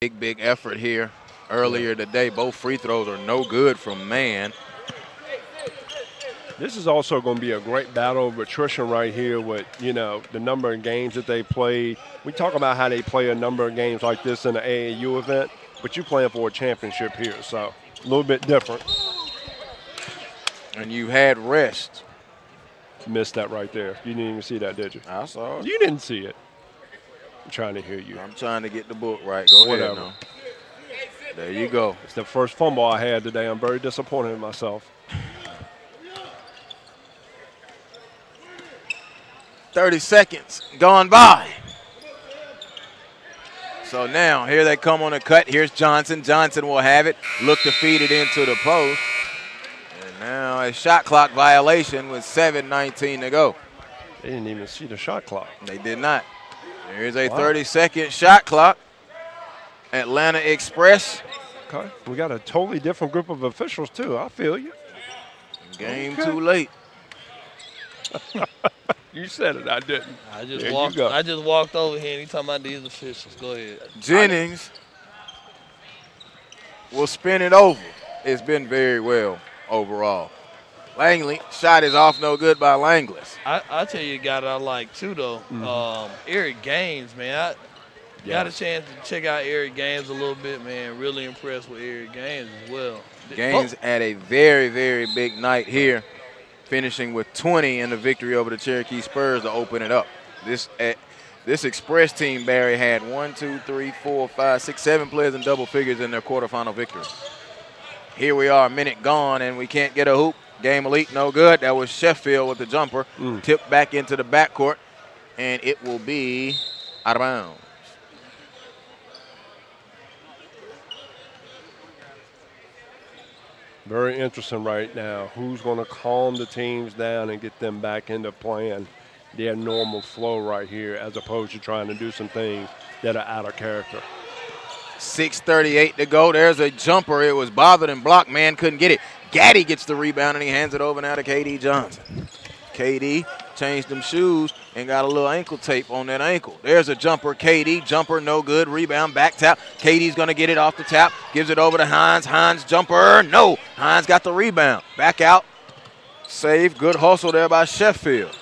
Big effort here earlier today. Both free throws are no good from Man. This is also going to be a great battle of attrition right here with, the number of games that they played. We talk about how they play a number of games like this in an AAU event, but you're playing for a championship here, so a little bit different. And you had rest. Missed that right there. You didn't even see that, did you? I saw it. You didn't see it. I'm trying to hear you. I'm trying to get the book right. Go ahead now. There you go. It's the first fumble I had today. I'm very disappointed in myself. 30 seconds gone by. So now, here they come on the cut. Here's Johnson. Johnson will have it. Look to feed it into the post. And now a shot clock violation with 7:19 to go. They didn't even see the shot clock. They did not. Here's a 30-second shot clock. Atlanta Express. Okay. We got a totally different group of officials, too. I feel you. Game too late. You said it, I didn't. I just walked over here and he talking about these officials. Go ahead. Jennings will spin it over. It's been very well overall. Langley, shot is off, no good by Langlis. I tell you a guy that I like too though. Eric Gaines, man. I got a chance to check out Eric Gaines a little bit, man. Really impressed with Eric Gaines as well. Gaines had a very, very big night here, finishing with 20 in the victory over the Cherokee Spurs to open it up. This Express team, Barry, had 1, 2, 3, 4, 5, 6, 7 players in double figures in their quarterfinal victory. Here we are, a minute gone, and we can't get a hoop. Game elite, no good. That was Sheffield with the jumper. Tipped back into the backcourt, and it will be out of bounds. Very interesting right now. Who's going to calm the teams down and get them back into playing their normal flow right here as opposed to trying to do some things that are out of character. 6:38 to go. There's a jumper. It was bothered and blocked. Man couldn't get it. Gaddy gets the rebound, and he hands it over now to KD Johnson. KD changed them shoes and got a little ankle tape on that ankle. There's a jumper. KD, jumper, no good. Rebound, back tap. KD's going to get it off the tap. Gives it over to Hines. Hines, jumper, no. Hines got the rebound. Back out. Save. Good hustle there by Sheffield.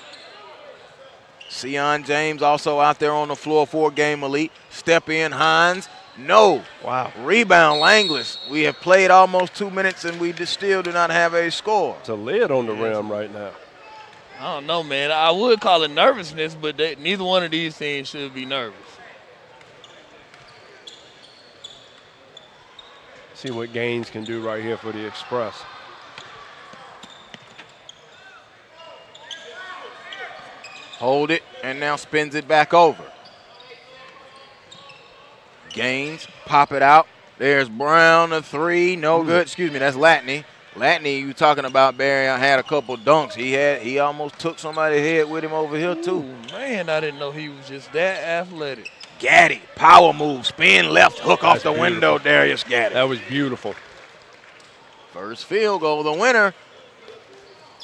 Sion James also out there on the floor for Game Elite. Step in, Hines. No. Wow. Rebound, Langlis. We have played almost 2 minutes, and we still do not have a score. It's a lid on the rim right now. I don't know, man. I would call it nervousness, but neither one of these teams should be nervous. See what Gaines can do right here for the Express. Hold it, and now spins it back over. Gaines, pop it out. There's Brown, a three, no good. Excuse me, that's Latney. Latney, you talking about, Barry, I had a couple dunks. He almost took somebody's head with him over here, too. Ooh, man, I didn't know he was just that athletic. Gaddy, power move, spin left, hook off the window, Darius Gaddy. That was beautiful. First field goal. The winner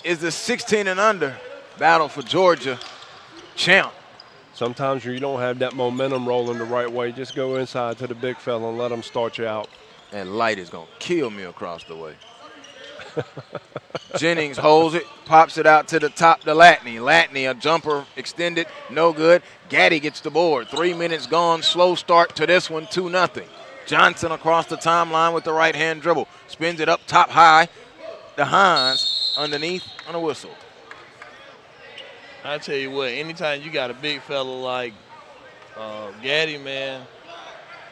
is the 16 and under battle for Georgia champ. Sometimes you don't have that momentum rolling the right way. Just go inside to the big fella and let him start you out. That light is going to kill me across the way. Jennings holds it, pops it out to the top to Latney. Latney, a jumper extended, no good. Gaddy gets the board. 3 minutes gone, slow start to this one, 2-0. Johnson across the timeline with the right-hand dribble. Spins it up top high. The Hines underneath on a whistle. I tell you what, anytime you got a big fella like Gaddy, man,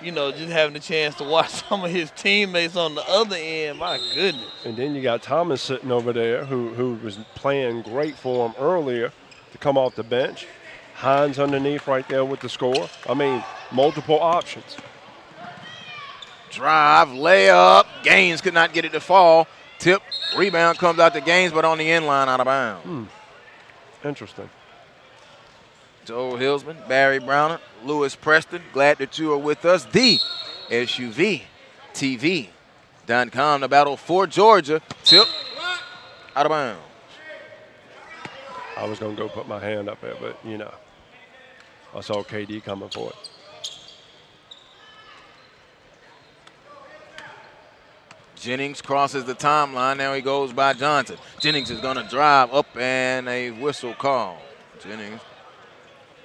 just having the chance to watch some of his teammates on the other end, my goodness. And then you got Thomas sitting over there who was playing great for him earlier to come off the bench. Hines underneath right there with the score. I mean, multiple options. Drive, layup. Gaines could not get it to fall. Tip, rebound comes out to Gaines, but on the end line, out of bounds. Interesting. Joel Hilsman, Barry Browner, Lewis Preston, glad that you are with us. The SUV TV.com, the battle for Georgia. Tip, out of bounds. I was going to go put my hand up there, but, I saw KD coming for it. Jennings crosses the timeline. Now he goes by Johnson. Jennings is going to drive up and a whistle call. Jennings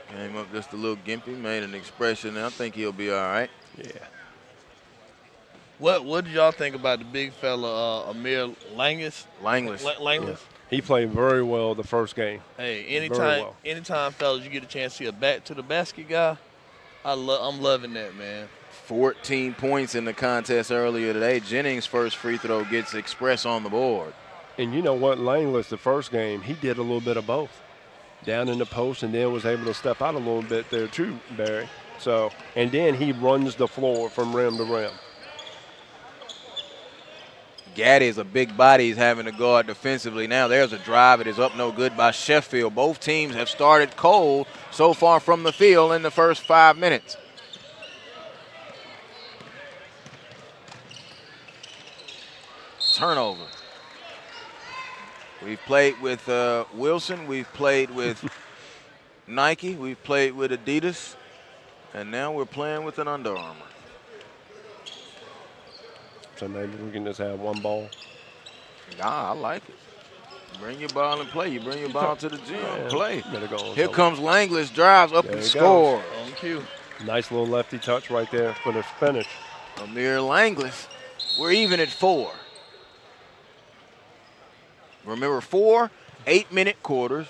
came up just a little gimpy, made an expression. I think he'll be all right. Yeah. What did y'all think about the big fella, Amir Langlis? Langlis. Yeah. He played very well the first game. Hey, well. anytime, fellas, you get a chance to see a back to the basket guy, I'm loving that, man. 14 points in the contest earlier today. Jennings' first free throw gets Xpress on the board. And you know what? Langlis, the first game, he did a little bit of both. Down in the post and then was able to step out a little bit there too, Barry. So, and then he runs the floor from rim to rim. Gaddy is a big body. He's having to guard defensively. Now there's a drive. It is up no good by Sheffield. Both teams have started cold so far from the field in the first 5 minutes. Turnover. We've played with Wilson. We've played with Nike. We've played with Adidas. And now we're playing with an Under Armour. So maybe we can just have one ball. Nah, I like it. Bring your ball and play. You bring your ball to the gym, play. Go Here comes Langlis, drives up and scores. On cue. Nice little lefty touch right there for the finish. Amir Langlis. We're even at 4. Remember, 4 8-minute quarters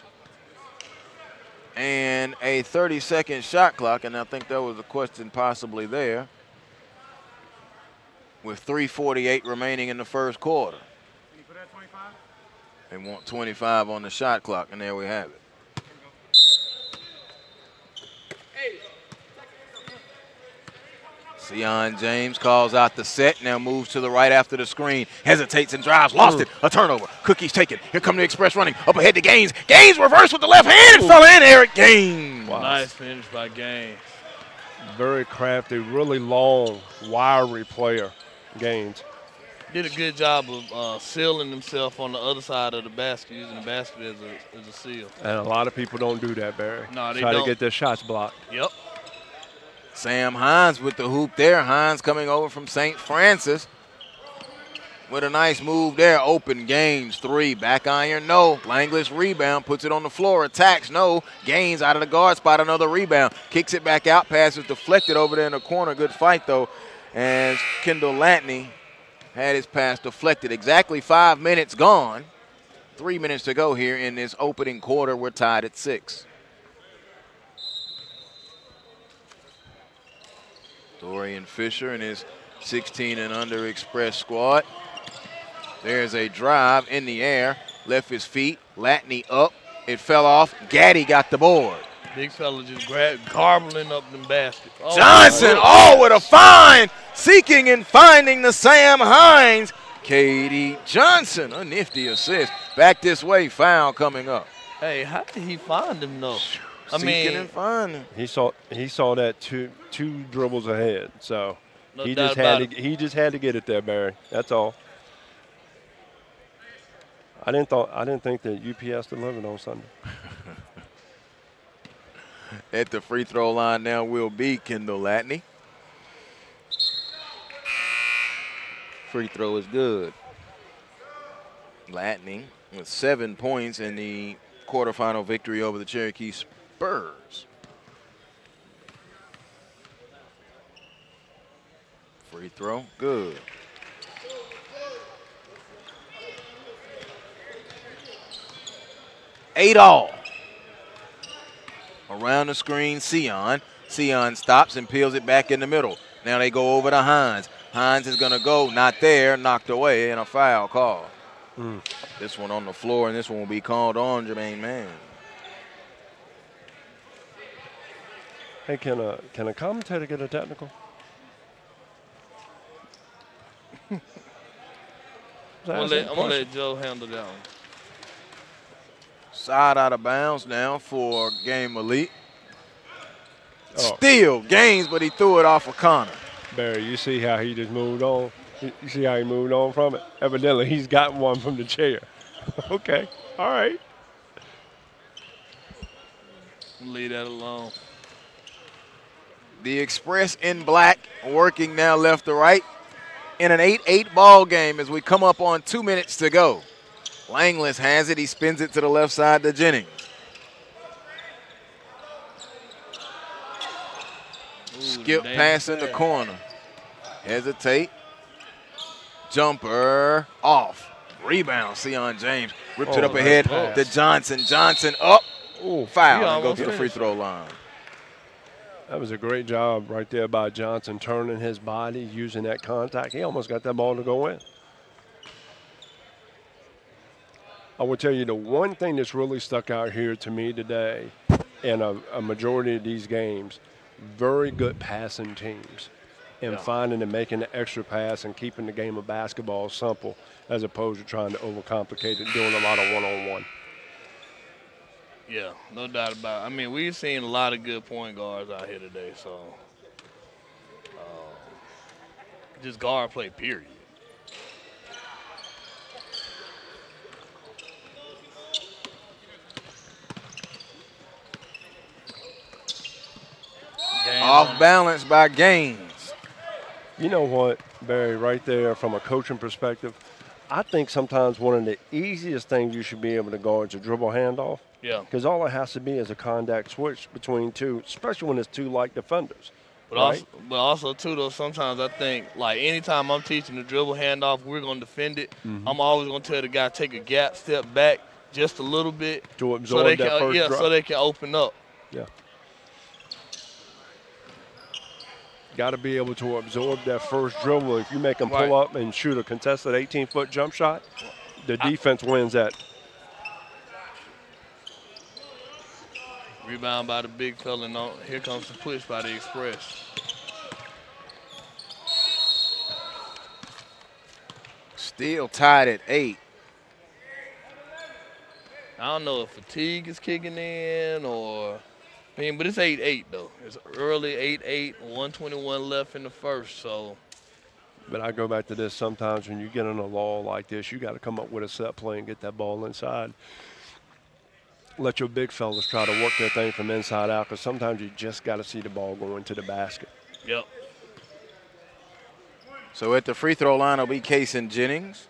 and a 30-second shot clock, and I think that was a question possibly there, with 3:48 remaining in the first quarter. Can you put that 25? They want 25 on the shot clock, and there we have it. Sion James calls out the set, now moves to the right after the screen, hesitates and drives, lost it, a turnover. Cookie's taken. Here come the Xpress running, up ahead to Gaines. Gaines reversed with the left hand and fell in. Eric Gaines. Wow. Nice finish by Gaines. Very crafty, really long, wiry player, Gaines. Did a good job of sealing himself on the other side of the basket, using the basket as a seal. And a lot of people don't do that, Barry. No, they Try don't. to get their shots blocked. Yep. Sam Hines with the hoop there. Hines coming over from St. Francis with a nice move there. Open Gaines, 3. Back iron, no. Langlis rebound, puts it on the floor, attacks, no. Gaines out of the guard spot, another rebound. Kicks it back out, passes deflected over there in the corner. Good fight, though. And Kendall Latney had his pass deflected. Exactly 5 minutes gone. 3 minutes to go here in this opening quarter. We're tied at 6. Dorian Fisher and his 16 and under Xpress squad. There's a drive in the air, left his feet, Latney up, it fell off, Gaddy got the board. Big fella just garbling up them baskets. Oh, Johnson, with a find, seeking and finding the Sam Hines. Katie Johnson, a nifty assist. Back this way, foul coming up. Hey, how did he find him though? Seeking and finding. He saw that two dribbles ahead, so no he doubt just had to get it there, Barry. That's all. I didn't think that UPS delivered on Sunday. At the free throw line now will be Kendall Latney. Free throw is good. Latney with 7 points in the quarterfinal victory over the Cherokee Spurs. Free throw, good. Eight all. Around the screen, Sion. Sion stops and peels it back in the middle. Now they go over to Hines. Hines is going to go, not there, knocked away, and a foul call. This one on the floor, and this one will be called on Jermaine Mann. Hey, can a commentator get a technical? I'm gonna let Joe handle that one. Side out of bounds now for Game Elite. Steal Gaines, but he threw it off of Connor. Barry, you see how he just moved on? You see how he moved on from it? Evidently, he's got one from the chair. Okay, all right. Leave that alone. The Xpress in black, working now left to right. in an 8-8 ball game as we come up on 2 minutes to go. Langlis has it. He spins it to the left side to Jennings. Skip pass in the corner. Hesitate. Jumper off. Rebound, Sion James. Rips it up ahead to Johnson. Johnson up. Ooh, foul and go to the free throw line. That was a great job right there by Johnson, turning his body, using that contact. He almost got that ball to go in. I will tell you the one thing that's really stuck out here to me today in a majority of these games, very good passing teams and finding and making the extra pass and keeping the game of basketball simple as opposed to trying to overcomplicate it, doing a lot of one-on-one. Yeah, no doubt about it. I mean, we've seen a lot of good point guards out here today, so just guard play, period. Off balance by Gaines. You know what, Barry, right there from a coaching perspective, I think sometimes one of the easiest things you should be able to guard is a dribble handoff. Yeah. Because all it has to be is a contact switch between two, especially when it's two like defenders. But also, too, though, sometimes I think, like, anytime I'm teaching the dribble handoff, we're going to defend it. I'm always going to tell the guy, take a gap, step back just a little bit. To absorb that first drop. So they can open up. Yeah. Got to be able to absorb that first dribble. If you make them pull up and shoot a contested 18-foot jump shot, the defense wins that. Rebound by the big fella. And here comes the push by the Express. Still tied at 8. I don't know if fatigue is kicking in or – I mean, but it's 8-8, though. It's early 8-8, 1:21 left in the first, so. But I go back to this. Sometimes when you get in a lull like this, you got to come up with a set play and get that ball inside. Let your big fellas try to work that thing from inside out because sometimes you just got to see the ball going to the basket. Yep. So at the free throw line will be Case and Jennings.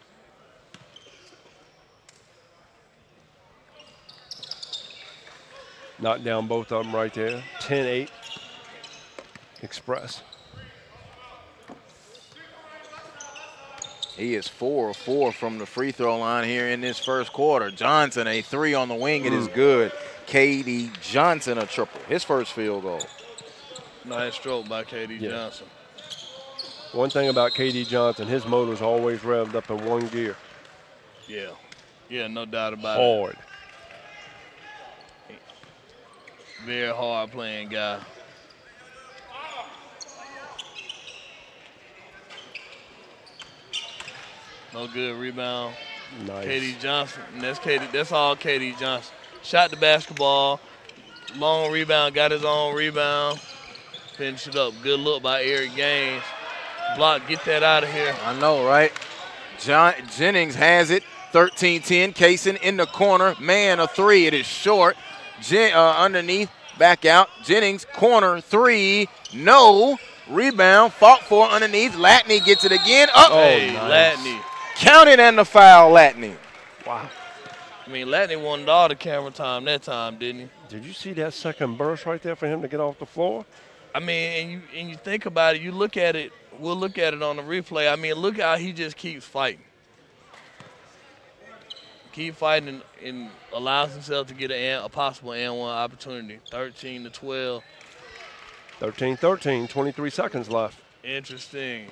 Knocked down both of them right there. 10-8. Express. He is 4 of 4 from the free throw line here in this first quarter. Johnson, a 3 on the wing. It is good. K.D. Johnson, a triple. His first field goal. Nice stroke by K.D. Johnson. One thing about K.D. Johnson, his motor's always revved up in one gear. Yeah. Yeah, no doubt about it. Hard. Very hard playing guy. No good rebound. Nice. K.D. Johnson. And that's all K.D. Johnson. Shot the basketball. Long rebound. Got his own rebound. Finish it up. Good look by Eric Gaines. Block. Get that out of here. I know, right? Jennings has it. 13-10. Kaysen in the corner. Man, a 3. It is short. Underneath. Back out. Jennings. Corner. 3. No. Rebound. Fought for underneath. Latney gets it again. Hey, nice. Latney. Counted and the foul, Latney. Wow. I mean, Latney wanted all the camera time that time, didn't he? Did you see that second burst right there for him to get off the floor? I mean, and you think about it, you look at it, we'll look at it on the replay. I mean, look how he just keeps fighting. Keep fighting and allows himself to get a possible and one opportunity. 13-12. 13-13, 23 seconds left. Interesting.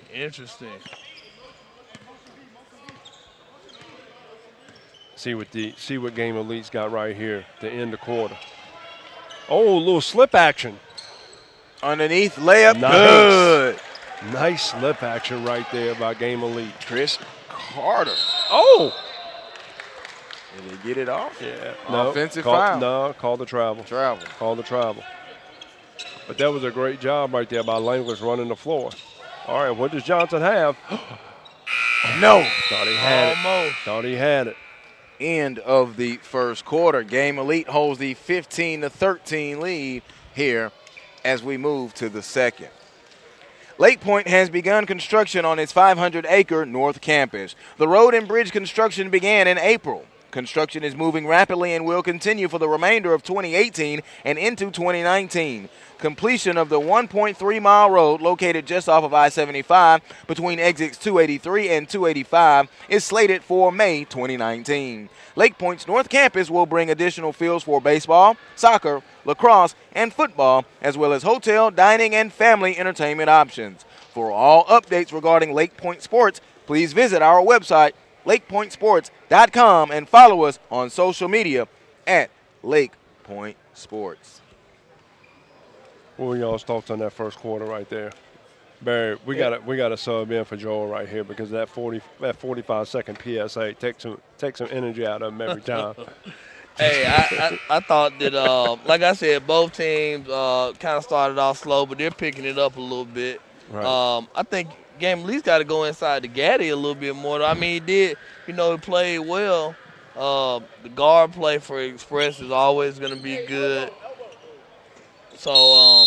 See what Game Elite's got right here to end the quarter. Oh, a little slip action. Underneath layup, nice. Good. Nice slip action right there by Game Elite. Chris Carter. Oh. Did he get it off? Yeah. Offensive foul. No, call the travel. Call the travel. But that was a great job right there by Langlis running the floor. All right, what does Johnson have? No. Thought he had it. Thought he had it. End of the first quarter. Game Elite holds the 15-13 lead here as we move to the second. Lake Point has begun construction on its 500-acre North Campus. The road and bridge construction began in April. Construction is moving rapidly and will continue for the remainder of 2018 and into 2019. Completion of the 1.3-mile road located just off of I-75 between exits 283 and 285 is slated for May 2019. Lake Point's North Campus will bring additional fields for baseball, soccer, lacrosse, and football, as well as hotel, dining, and family entertainment options. For all updates regarding Lake Point sports, please visit our website, lakepointsports.com, and follow us on social media at Lake Point Sports. What were y'all's thoughts on that first quarter right there? Barry, we got a sub in for Joel right here because that 45-second PSA takes some energy out of him every time. Hey, I thought that, like I said, both teams kind of started off slow, but they're picking it up a little bit. Right. I think game at least got to go inside the Gaddy a little bit more. I mean, he did, he played well. The guard play for Xpress is always going to be good. So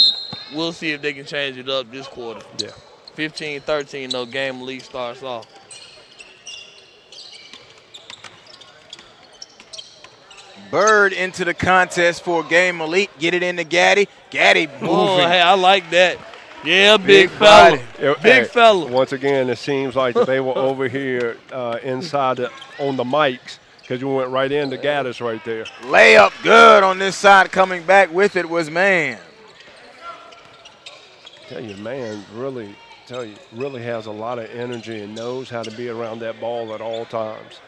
we'll see if they can change it up this quarter. Yeah. 15-13, though, game at least starts off. Bird into the contest for Game Elite. Get it into Gaddy. Gaddy moving. Oh, hey, I like that. Yeah, big fella. Big fella. Once again, it seems like they were over here inside on the mics because you went right into Gaddis right there. Layup good on this side. Coming back with it was Man. Man really has a lot of energy and knows how to be around that ball at all times.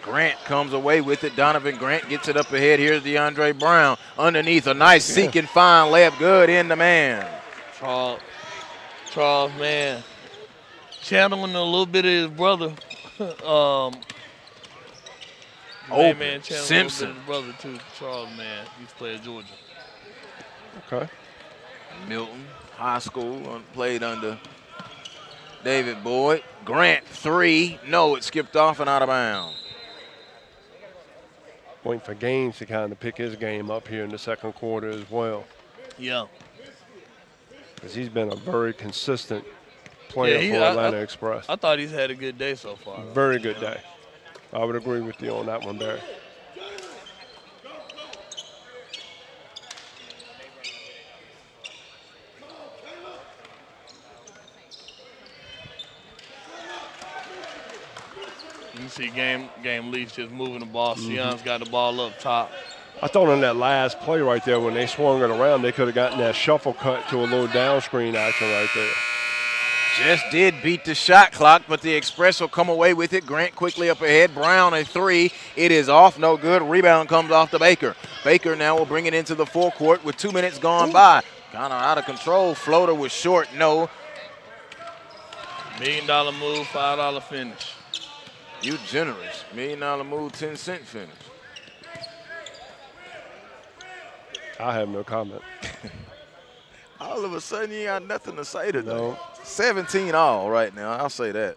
Grant comes away with it. Donovan Grant gets it up ahead. Here's DeAndre Brown underneath. A nice seek and find layup good in the Man. Charles, man, channeling a little bit of his brother. Man, Simpson. His brother too, Charles, man. He's played Georgia. Okay. Milton High School played under David Boyd. Grant three. No, it skipped off and out of bounds. Waiting for Gaines to kind of pick his game up here in the second quarter as well. Yeah. Because he's been a very consistent player for Atlanta Express. I thought he's had a good day so far. Very good day. I would agree with you on that one, Barry. You see game Leafs just moving the ball. Sion's got the ball up top. I thought on that last play right there when they swung it around, they could have gotten that shuffle cut to a little down screen action right there. Just did beat the shot clock, but the Express will come away with it. Grant quickly up ahead. Brown a three. It is off. No good. Rebound comes off to Baker. Baker now will bring it into the forecourt with 2 minutes gone by. Kind of out of control. Floater was short. No. $1 million move, $5 finish. You generous. $1 million move, 10-cent finish. I have no comment. All of a sudden, you got nothing to say today. No. 17 all right now. I'll say that.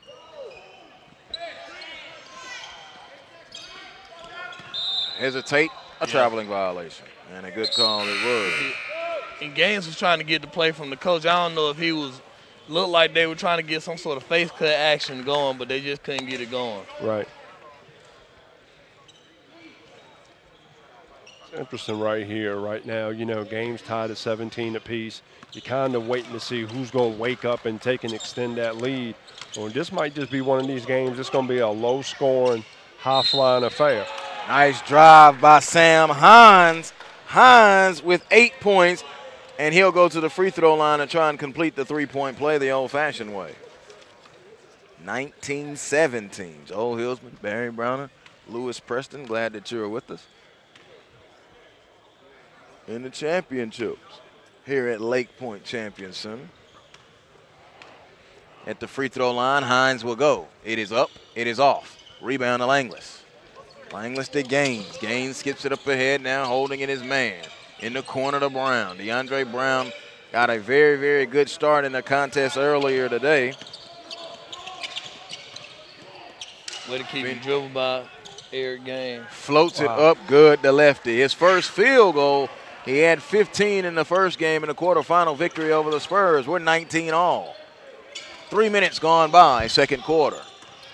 Hesitate, a traveling violation. And a good call it was. And Gaines was trying to get the play from the coach. I don't know if he looked like they were trying to get some sort of face cut action going, but they just couldn't get it going. Right. It's interesting right here, right now. Games tied at 17 apiece. You're kind of waiting to see who's going to wake up and take and extend that lead. Well, this might just be one of these games. It's going to be a low-scoring, high-flying affair. Nice drive by Sam Hines. Hines with 8 points, and he'll go to the free throw line and try and complete the three-point play the old-fashioned way. 19-17. Joel Hillsman, Barry Browner, Lewis Preston, glad that you're with us in the championships here at Lake Point Champion Center. At the free throw line, Hines will go. It is up. It is off. Rebound to Langlis. Langlis to Gaines. Gaines skips it up ahead now, holding it his Man. In the corner to Brown. DeAndre Brown got a very, very good start in the contest earlier today. Way to keep it dribbled by Eric Gaines. Floats it up good to lefty. His first field goal He had 15 in the first game in the quarterfinal victory over the Spurs. We're 19 all. 3 minutes gone by, second quarter.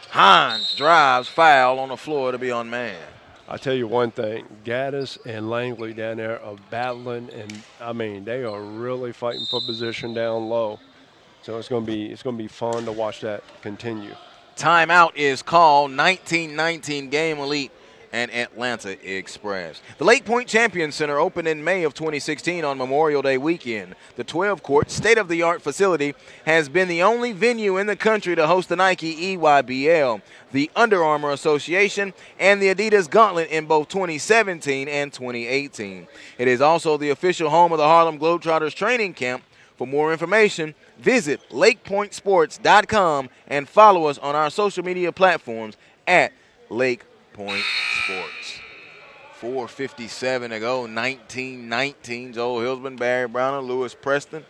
Hines drives, foul on the floor to be on man. I tell you one thing, Gaddis and Langley down there are battling, and I mean they are really fighting for position down low. So it's going to be fun to watch that continue. Timeout is called. 19-19 game, Elite and Atlanta Xpress. The Lake Point Champion Center opened in May of 2016 on Memorial Day weekend. The 12-court, state-of-the-art facility has been the only venue in the country to host the Nike EYBL, the Under Armour Association, and the Adidas Gauntlet in both 2017 and 2018. It is also the official home of the Harlem Globetrotters training camp. For more information, visit lakepointsports.com and follow us on our social media platforms at Lake Point Sports. 4:57 to go, 19-19. Joel Hillsman, Barry Brown, and Lewis Preston.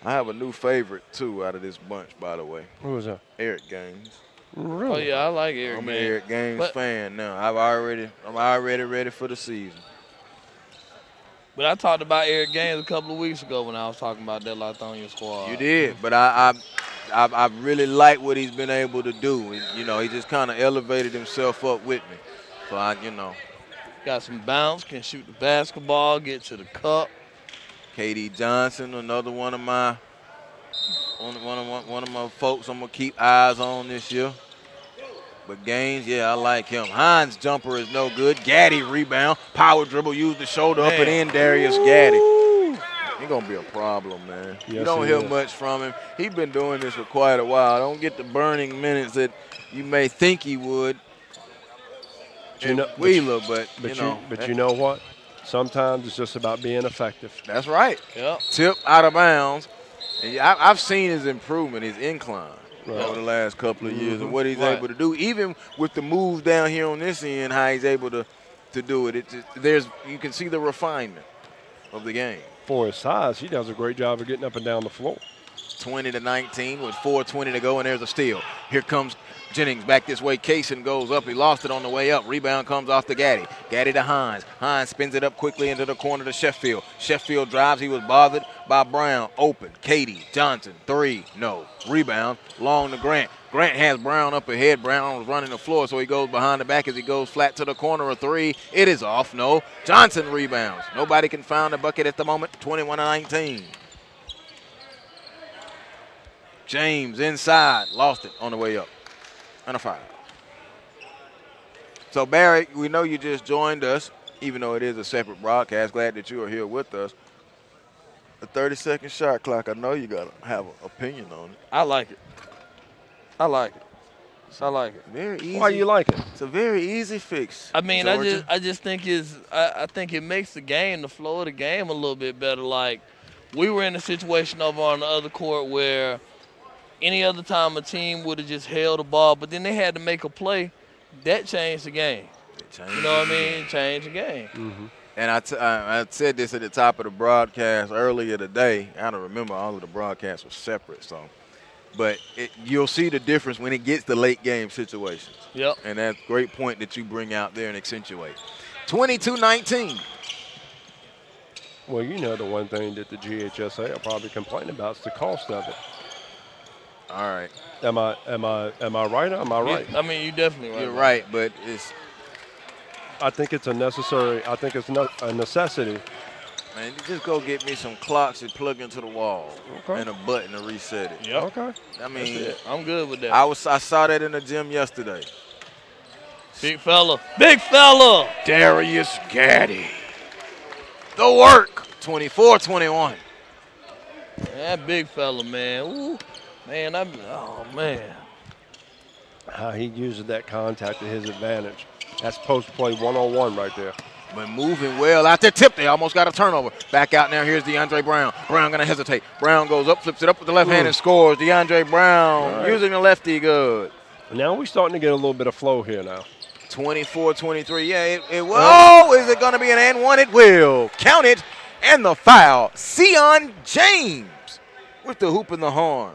I have a new favorite, too, out of this bunch, by the way. Who was that? Eric Gaines. Really? Oh, yeah, I like Eric I'm Gaines. an Eric Gaines fan now. I'm already ready for the season. But I talked about Eric Gaines a couple of weeks ago when I was talking about that Lithonia squad. You did, but I really like what he's been able to do. You know, he just kind of elevated himself up with me. So Got some bounce, can shoot the basketball, get to the cup. KD Johnson, another one of my folks I'm gonna keep eyes on this year. But Gaines, yeah, I like him. Hines' jumper is no good. Gaddy rebound, power dribble, use the shoulder up and in. Darius Gaddy. He's going to be a problem, man. Yes, you don't hear much from him. He's been doing this for quite a while. I don't get the burning minutes that you may think he would. Wheeler, but you know what? Sometimes it's just about being effective. That's right. Yep. Tip out of bounds. And I've seen his improvement, his incline. Right. Over the last couple of years and what he's able to do, even with the moves down here on this end, how he's able to do it. You can see the refinement of the game. For his size, he does a great job of getting up and down the floor. 20-19 with 4:20 to go, and there's a steal. Here comes Jennings back this way. Kaysen goes up. He lost it on the way up. Rebound comes off to Gaddy. Gaddy to Hines. Hines spins it up quickly into the corner to Sheffield. Sheffield drives. He was bothered by Brown. Open. Katie Johnson. Three. No. Rebound. Long to Grant. Grant has Brown up ahead. Brown was running the floor, so he goes behind the back as he goes flat to the corner. A three. It is off. No. Johnson rebounds. Nobody can find the bucket at the moment. 21-19. James inside. Lost it on the way up. And a foul. So, Barry, we know you just joined us, even though it is a separate broadcast. Glad that you are here with us. The 30-second shot clock, I know you got to have an opinion on it. I like it. I like it. Very easy. Why you like it? It's a very easy fix. I mean, Georgia. I just think I think it makes the flow of the game a little bit better. Like, we were in a situation over on the other court where any other time a team would have just held the ball, but then they had to make a play. That changed the game. You know what I mean? Changed the game. Mm-hmm. And I said this at the top of the broadcast earlier today. I don't remember, all of the broadcasts were separate, so. But you'll see the difference when it gets to late game situations. Yep. And that's a great point that you bring out there and accentuate. 22-19. Well, you know the one thing that the GHSA are probably complaining about is the cost of it. All right. Am I right or am I right? Yeah, I mean, you definitely right. You're right, but it's. I think it's a necessary. I think it's a necessity. Man, you just go get me some clocks and plug into the wall Okay. and a button to reset it. Yep. Okay. I mean, I'm good with that. I saw that in the gym yesterday. Big fella. Big fella. Darius Gaddy. The work. 24-21. That big fella, man. Ooh. Man, oh, man. How he uses that contact to his advantage. That's post-play one-on-one right there. But moving well out there. Tip. They almost got a turnover. Back out now. Here's DeAndre Brown. Brown going to hesitate. Brown goes up, flips it up with the left hand and scores. DeAndre Brown using the lefty good. Now we're starting to get a little bit of flow here now. 24-23. Yeah, it will. Oh, is it going to be an and one? It will. Count it. And the foul. Sion James with the hoop in the horn.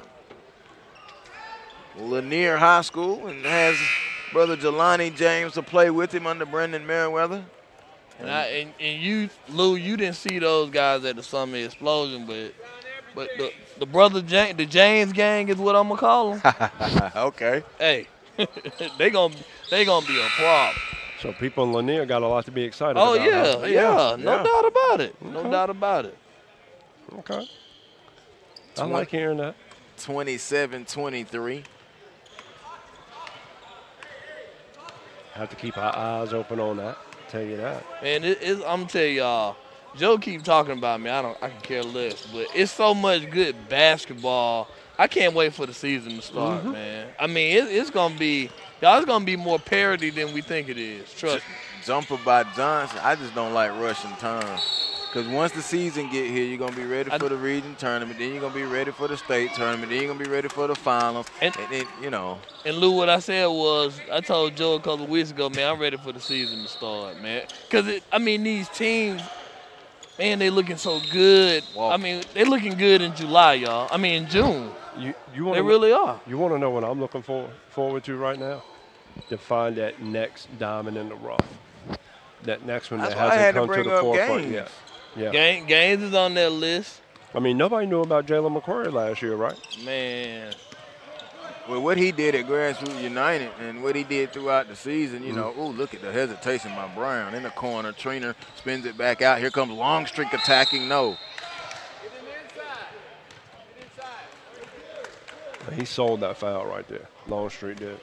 Lanier High School and has brother Jelani James to play with him under Brendan Merriweather. And you, Lou, you didn't see those guys at the Summit Explosion, but the brother the James gang is what I'm gonna call them. Okay. Hey, they gonna be a problem. So people in Lanier got a lot to be excited Oh about. Huh? yeah, no Yeah. doubt about it. Okay. No doubt about it. Okay. I like hearing that. 27-23. Have to keep our eyes open on that. Tell you that. Man, I'm gonna tell y'all, Joe keep talking about me. I can care less, but it's so much good basketball. I can't wait for the season to start, man. I mean, it's gonna be more parity than we think it is. Trust me. Jumper by Johnson. I just don't like rushing time. Because once the season get here, you're going to be ready for the region tournament. Then you're going to be ready for the state tournament. Then you're going to be ready for the finals. And then, you know. And Lou, what I said was, I told Joe a couple of weeks ago, man, I'm ready for the season to start, man. Because, these teams, man, they looking so good. Whoa. I mean, they looking good in July, y'all. I mean, in June. They really are. You want to know what I'm looking forward to right now? To find that next diamond in the rough. That next one that hasn't come to the forefront yet. Yeah. Gaines is on that list. I mean, nobody knew about Jalen McCrory last year, right? Man. Well, what he did at Grassroots United and what he did throughout the season, you know, ooh, look at the hesitation by Brown in the corner. Trainer spins it back out. Here comes Longstreet attacking. No. He sold that foul right there. Longstreet did.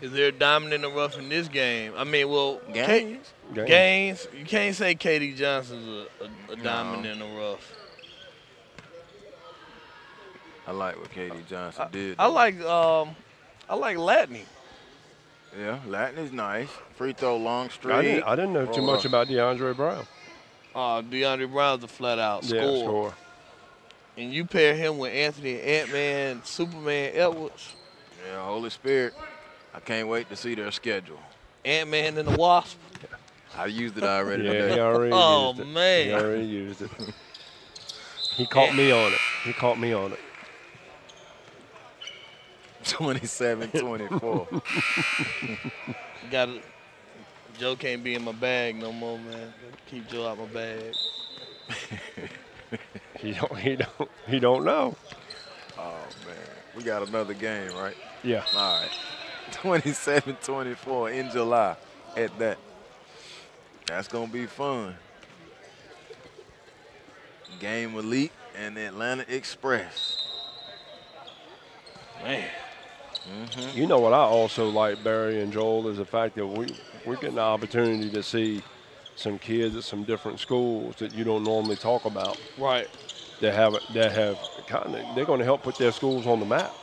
Is there a diamond in the rough in this game? I mean, well, Gaines. You can't say Katie Johnson's a diamond in the rough. I like what Katie Johnson did. I like Latney. Yeah, Latin is nice. Free throw, Longstreet. I didn't know too much about DeAndre Brown. DeAndre Brown's a flat-out scorer. Yeah, scorer. And you pair him with Anthony Ant-Man, Superman Edwards. Yeah, Holy Spirit. I can't wait to see their schedule. Ant-Man and the Wasp. I used it already Yeah, today. he already used it. Man. He already used it. He caught me on it. He caught me on it. 27-24. Joe can't be in my bag no more, man. Keep Joe out my bag. He don't know. Oh, man. We got another game, right? Yeah. All right. 27-24 in July at that. That's going to be fun. Game Elite and Atlanta Express. Man. You know what I also like, Barry and Joel, is the fact that we're getting the opportunity to see some kids at some different schools that you don't normally talk about. Right. They're going to help put their schools on the map.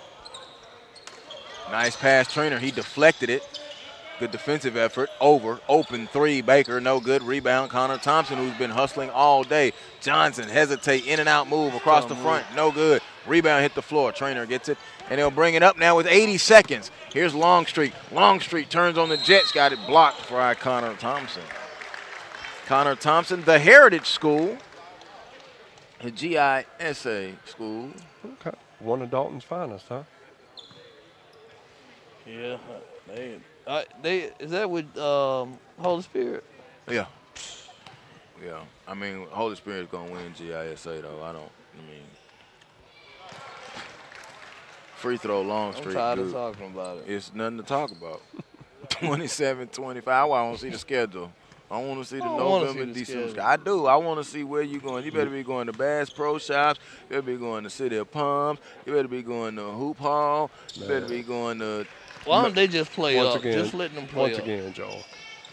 Nice pass, Trainer. He deflected it. Good defensive effort. Open three. Baker, no good. Rebound, Connor Thompson, who's been hustling all day. Johnson, hesitate, in and out move across the front. No good. Rebound hit the floor. Trainer gets it, and he'll bring it up now with 80 seconds. Here's Longstreet. Longstreet turns on the Jets. Got it blocked by Connor Thompson. Connor Thompson, the Heritage School. The GISA School. Okay. One of Dalton's finest, huh? Yeah. Is that with Holy Spirit? Yeah. Yeah. I mean, Holy Spirit's going to win GISA, though. Free throw, Longstreet. I'm tired of talking about it. It's nothing to talk about. 27-25. I want to see the schedule. I want to see the November, December schedule. I do. I want to see where you're going. You better be going to Bass Pro Shops. You better be going to City of Palms. You better be going to Hoop Hall. You better be going to... Why don't they just play up? Again, just letting them play once up. again, Joel.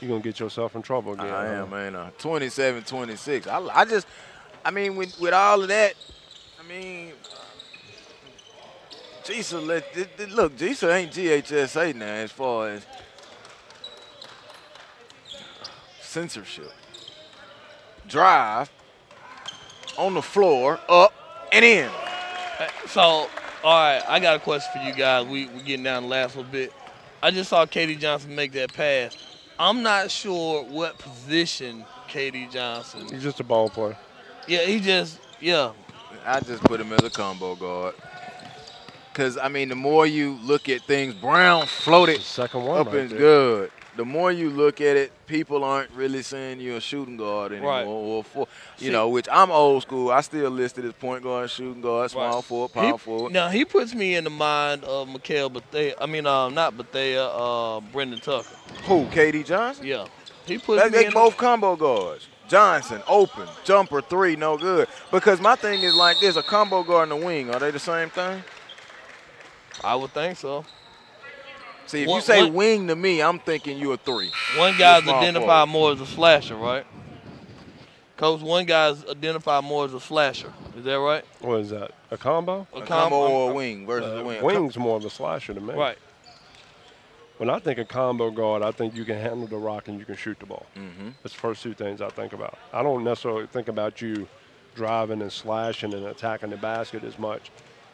You're going to get yourself in trouble again. I am, man. 27-26. With all of that, GISA, look, GISA ain't GHSA now as far as censorship. Drive, on the floor, up, and in. So, all right, I got a question for you guys. We're getting down the last little bit. I just saw Katie Johnson make that pass. I'm not sure what position Katie Johnson. He's just a ball player. Yeah, I just put him as a combo guard. Because, the more you look at things, Brown floated Second one up right is there. good. the more you look at it, people aren't really saying you're a shooting guard anymore. Right. Or for, See, which I'm old school. I still listed as point guard, shooting guard, small right. forward, power forward. Now he puts me in the mind of Mikael Bethea. I mean, not Bethea. Brendan Tucker. Who? KD Johnson? Yeah, he puts me They in. both combo guards. Johnson, open, jumper, three, no good. Because my thing is like this, a combo guard and a wing, are they the same thing? I would think so. See, if you say wing to me, I'm thinking you a three. One guy's identified more as a slasher, right? Coach, one guy's identified more as a slasher. Is that right? What is that? A combo? A combo or a wing versus a wing. Wing's more of a slasher to me. Right. When I think of combo guard, I think you can handle the rock and you can shoot the ball. Mm-hmm. That's the first two things I think about. I don't necessarily think about you driving and slashing and attacking the basket as much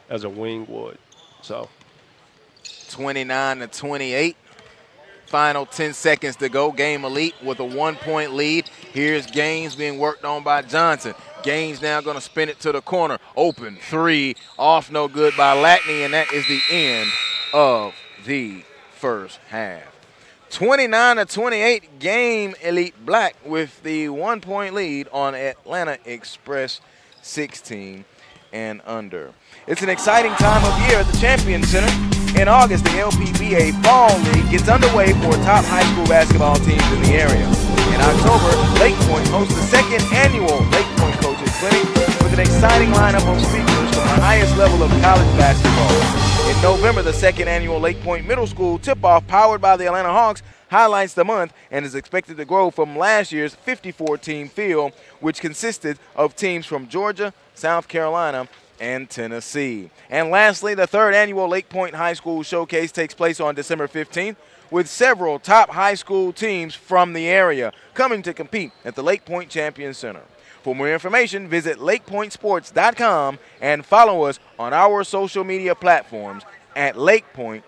as a wing would. So 29-28. Final 10 seconds to go. Game elite with a 1-point lead. Here's Gaines being worked on by Johnson. Gaines now going to spin it to the corner. Open three. Off no good by Latney, and that is the end of the first half. 29-28, game elite black with the 1-point lead on Atlanta Express 16 and under. It's an exciting time of year at the Champion Center. In August, the LPBA Fall League gets underway for top high school basketball teams in the area. In October, Lake Point hosts the second annual Lake Point Coaches Clinic with an exciting lineup of speakers from the highest level of college basketball. In November, the second annual Lake Point Middle School Tip-Off, powered by the Atlanta Hawks, highlights the month and is expected to grow from last year's 54-team field, which consisted of teams from Georgia, South Carolina, and Tennessee. And lastly, the third annual Lake Point High School Showcase takes place on December 15th, with several top high school teams from the area coming to compete at the Lake Point Champion Center. For more information, visit lakepointsports.com and follow us on our social media platforms at lakepoint_hoops.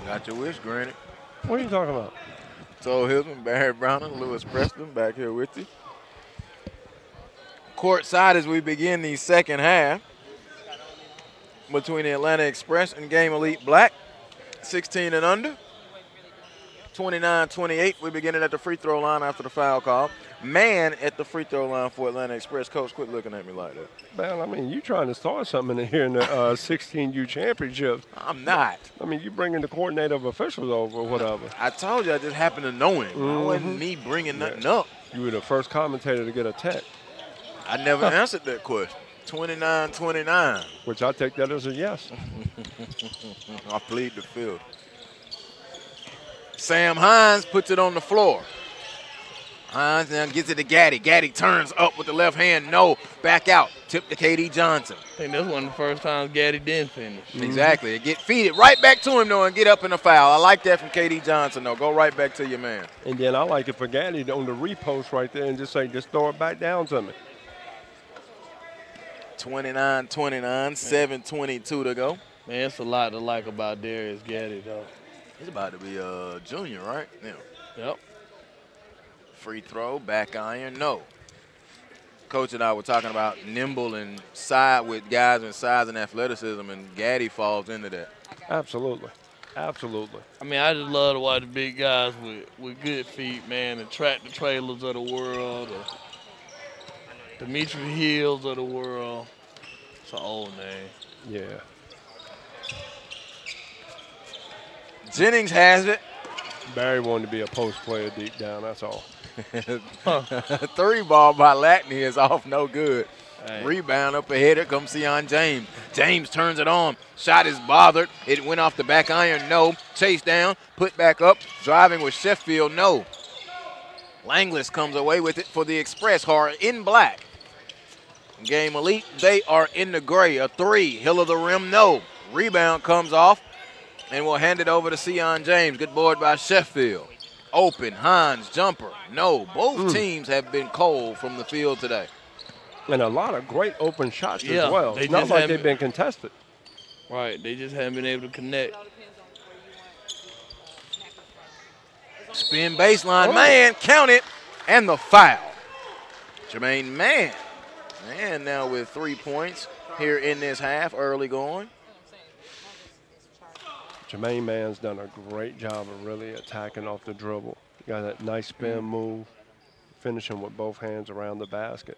Got your wish granted. What are you talking about? So Hillsman, Barry Brown, and Lewis Preston back here with you. Courtside as we begin the second half between the Atlanta Express and Game Elite Black. 16 and under. 29-28. We begin it at the free throw line after the foul call. Man at the free throw line for Atlanta Express. Coach, quit looking at me like that. Man, I mean, you trying to start something in here in the 16U championships. I'm not. I mean, you bringing the coordinator of officials over or whatever. I told you I just happened to know him. It wasn't me bringing nothing up. You were the first commentator to get a tech. I never answered that question. 29-29. Which I take that as a yes. I plead the field. Sam Hines puts it on the floor. Hines now gets it to Gaddy. Gaddy turns up with the left hand. No. Back out. Tip to KD Johnson. I think that's one of the first times Gaddy didn't finish. Exactly. Get feed it right back to him, though, and get up in the foul. I like that from KD Johnson, though. Go right back to your man. And then I like it for Gaddy on the repost right there and just say, just throw it back down to me. 29-29, 7:22 to go. Man, it's a lot to like about Darius Gaddy, though. He's about to be a junior, right? Yeah. Yep. Free throw, back iron, no. Coach and I were talking about nimble and side with guys in size and athleticism, and Gaddy falls into that. Absolutely. Absolutely. I mean, I just love to watch the big guys with good feet, man, the tractor trailers of the world, the Dimitri Hills of the world. It's an old name. Yeah. Jennings has it. Barry wanted to be a post player deep down, that's all. Three ball by Latney is off, no good. Hey. Rebound up ahead. Here comes Sion James. James turns it on. Shot is bothered. It went off the back iron, no. Chase down, put back up. Driving with Sheffield, no. Langlis comes away with it for the Express, who are in black. Game Elite, they are in the gray. A three, hill of the rim, no. Rebound comes off, and we'll hand it over to Sion James. Good board by Sheffield. Open, Hines, jumper, no. Both teams have been cold from the field today. And a lot of great open shots Yeah, as well. they It's not just like haven't- they've been contested. Right, they just haven't been able to connect. Spin baseline, man, count it, and the foul. Jermaine Mann. Man now with 3 points here in this half, early going. Jermaine Mann's done a great job of really attacking off the dribble. Got that nice spin move, finishing with both hands around the basket.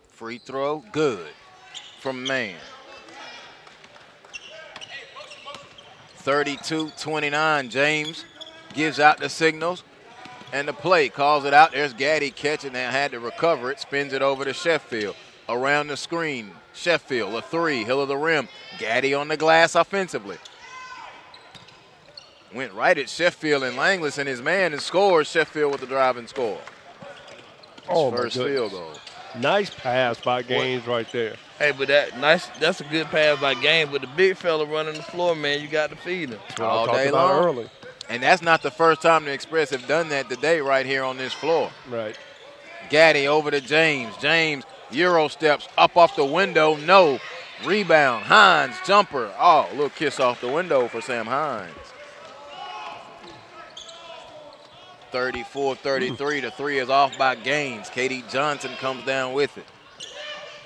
Free throw, good from Mann. 32-29, James gives out the signals. And the play calls it out. There's Gaddy catching and had to recover it. Spins it over to Sheffield. Around the screen, Sheffield, a three, hill of the rim. Gaddy on the glass offensively. Went right at Sheffield and Langlis and his man and scores. Sheffield with the drive and score. Oh, First my field goodness. goal. Nice pass by Gaines right there. Hey, but that's a good pass by Game. But the big fella running the floor, man, you got to feed him. That's what All I talked day about long. early. And that's not the first time the Express have done that today right here on this floor. Right. Gaddy over to James. James, Euro steps up off the window. No. Rebound. Hines, jumper. Oh, a little kiss off the window for Sam Hines. 34-33. The three is off by Gaines. KD Johnson comes down with it.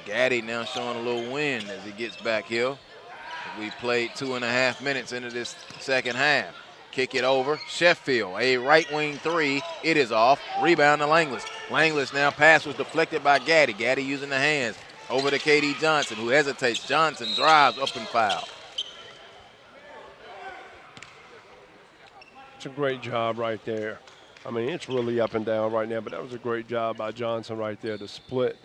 Gaddy now showing a little wind as he gets back here. We played 2.5 minutes into this second half. Kick it over. Sheffield, a right wing three. It is off. Rebound to Langlis. Langlis now pass was deflected by Gaddy. Gaddy using the hands. Over to KD Johnson, who hesitates. Johnson drives up and foul. It's a great job right there. I mean, it's really up and down right now, but that was a great job by Johnson right there to split,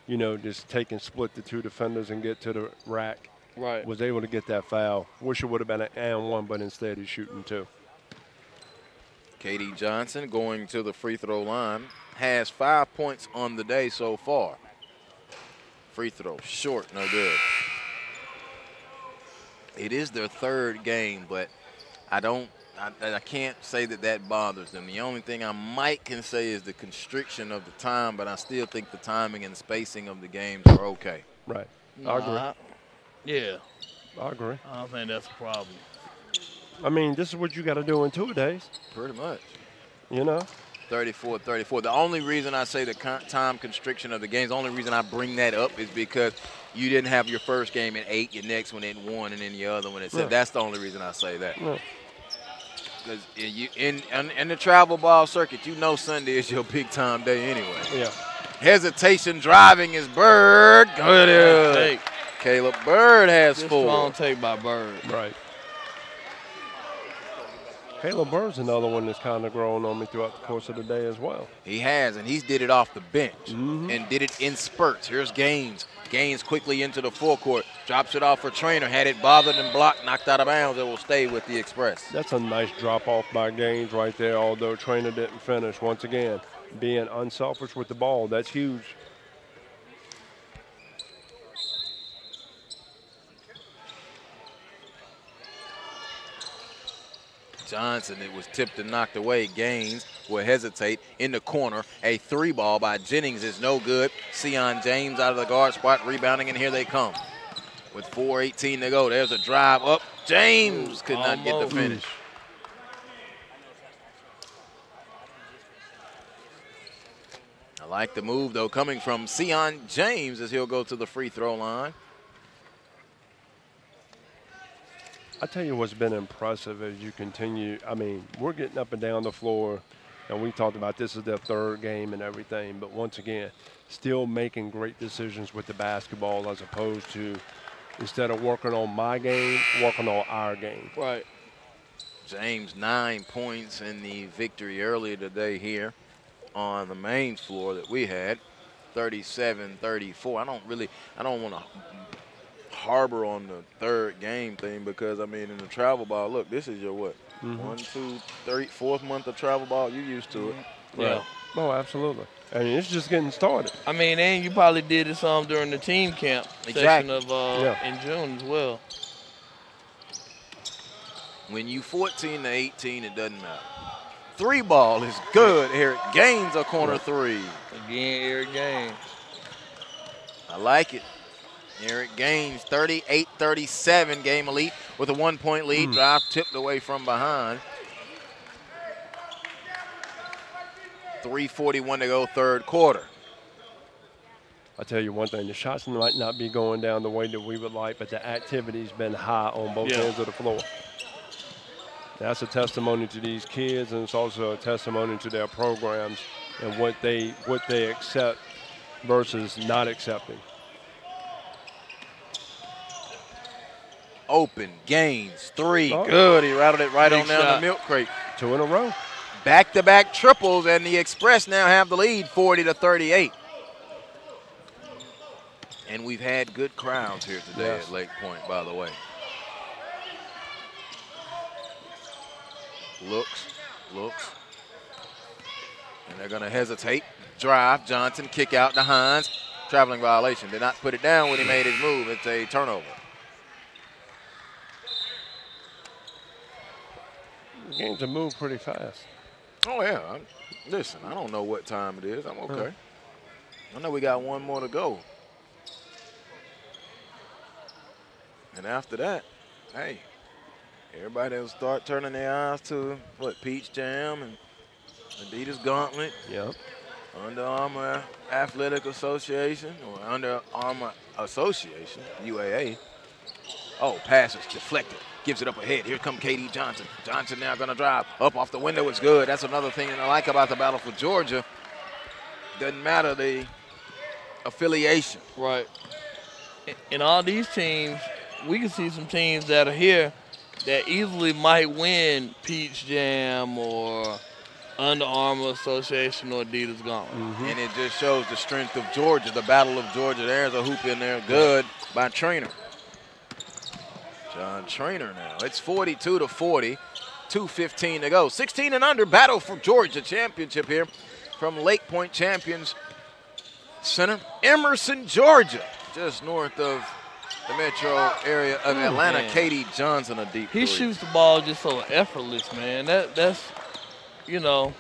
you know, just take and split the two defenders and get to the rack. Right. Was able to get that foul. Wish it would have been an and one, but instead he's shooting two. KD Johnson going to the free throw line. Has 5 points on the day so far. Free throw, short, no good. It is their third game, but I can't say that bothers them. The only thing I can say is the constriction of the time, but I still think the timing and spacing of the games are okay. Right. I agree. Yeah. I agree. I don't think that's a problem. I mean, this is what you got to do in 2 days. Pretty much. You know. 34-34. The only reason I say the time constriction of the games, the only reason I bring that up is because you didn't have your first game at 8, your next one at 1, and then your other one at 7. That's the only reason I say that. Because in the travel ball circuit, you know Sunday is your big time day anyway. Yeah. Hesitation driving is Bird. Good. Caleb Bird has 4. Strong take by Bird. Right. Caleb Bird's another one that's kind of grown on me throughout the course of the day as well. He has, and he's did it off the bench and did it in spurts. Here's Gaines. Gaines quickly into the forecourt, drops it off for Trainer, had it bothered and blocked, knocked out of bounds. It will stay with the Express. That's a nice drop off by Gaines right there, although Trainer didn't finish. Once again, being unselfish with the ball, that's huge. Johnson, it was tipped and knocked away. Gaines will hesitate in the corner. A 3 ball by Jennings is no good. Sion James out of the guard spot, rebounding, and here they come. With 4:18 to go, there's a drive up. James could not get the finish. I like the move, though, coming from Sion James as he'll go to the free throw line. I tell you what's been impressive as you continue. I mean, we're getting up and down the floor, and we talked about this is their 3rd game and everything, but once again, still making great decisions with the basketball as opposed to, instead of working on my game, working on our game. Right. James, 9 points in the victory earlier today here on the main floor that we had, 37-34. I don't want to harbor on the 3rd game thing because, I mean, in the travel ball, look, this is your what? 1, 2, 3, 4th month of travel ball. You used to it. Yeah. Right. Oh, absolutely. I mean, it's just getting started. I mean, and you probably did it some during the team camp session of in June as well. When you 14-18, it doesn't matter. 3 ball is good. Eric Gaines a corner 3. Again, Eric Gaines. I like it. Eric Gaines, 38-37, game elite with a 1-point lead. Drive tipped away from behind. 3:41 to go, 3rd quarter. I'll tell you one thing, the shots might not be going down the way that we would like, but the activity's been high on both ends of the floor. That's a testimony to these kids, and it's also a testimony to their programs and what they accept versus not accepting. Open, Gaines, 3, good. He rattled it right Big on down shot. the milk crate. 2 in a row. Back-to-back triples, and the Express now have the lead, 40-38. And we've had good crowds here today at Lake Point, by the way. Looks. And they're going to hesitate. Drive, Johnson, kick out to Hines. Traveling violation. Did not put it down when he made his move. It's a turnover. The games have moved pretty fast. Oh, yeah. Listen, I don't know what time it is. I'm okay. I know we got 1 more to go. And after that, hey, everybody will start turning their eyes to, Peach Jam and Adidas Gauntlet. Yep. Under Armour Athletic Association, or Under Armour Association, UAA. Oh, pass is deflected. Gives it up ahead. Here comes K.D. Johnson. Johnson now going to drive. Up off the window is good. That's another thing that I like about the battle for Georgia. Doesn't matter the affiliation. Right. In all these teams, we can see some teams that are here that easily might win Peach Jam or Under Armour Association or Adidas Gauntlet. And it just shows the strength of Georgia, the battle of Georgia. There's a hoop in there. Good by Trainer. John Trainer now. It's 42-40, 2:15 to go. 16 and under, battle for Georgia championship here from Lake Point Champions Center, Emerson, Georgia, just north of the metro area of Atlanta. K.D. Johnson, a deep three. He shoots the ball just so effortless, man. That's, you know.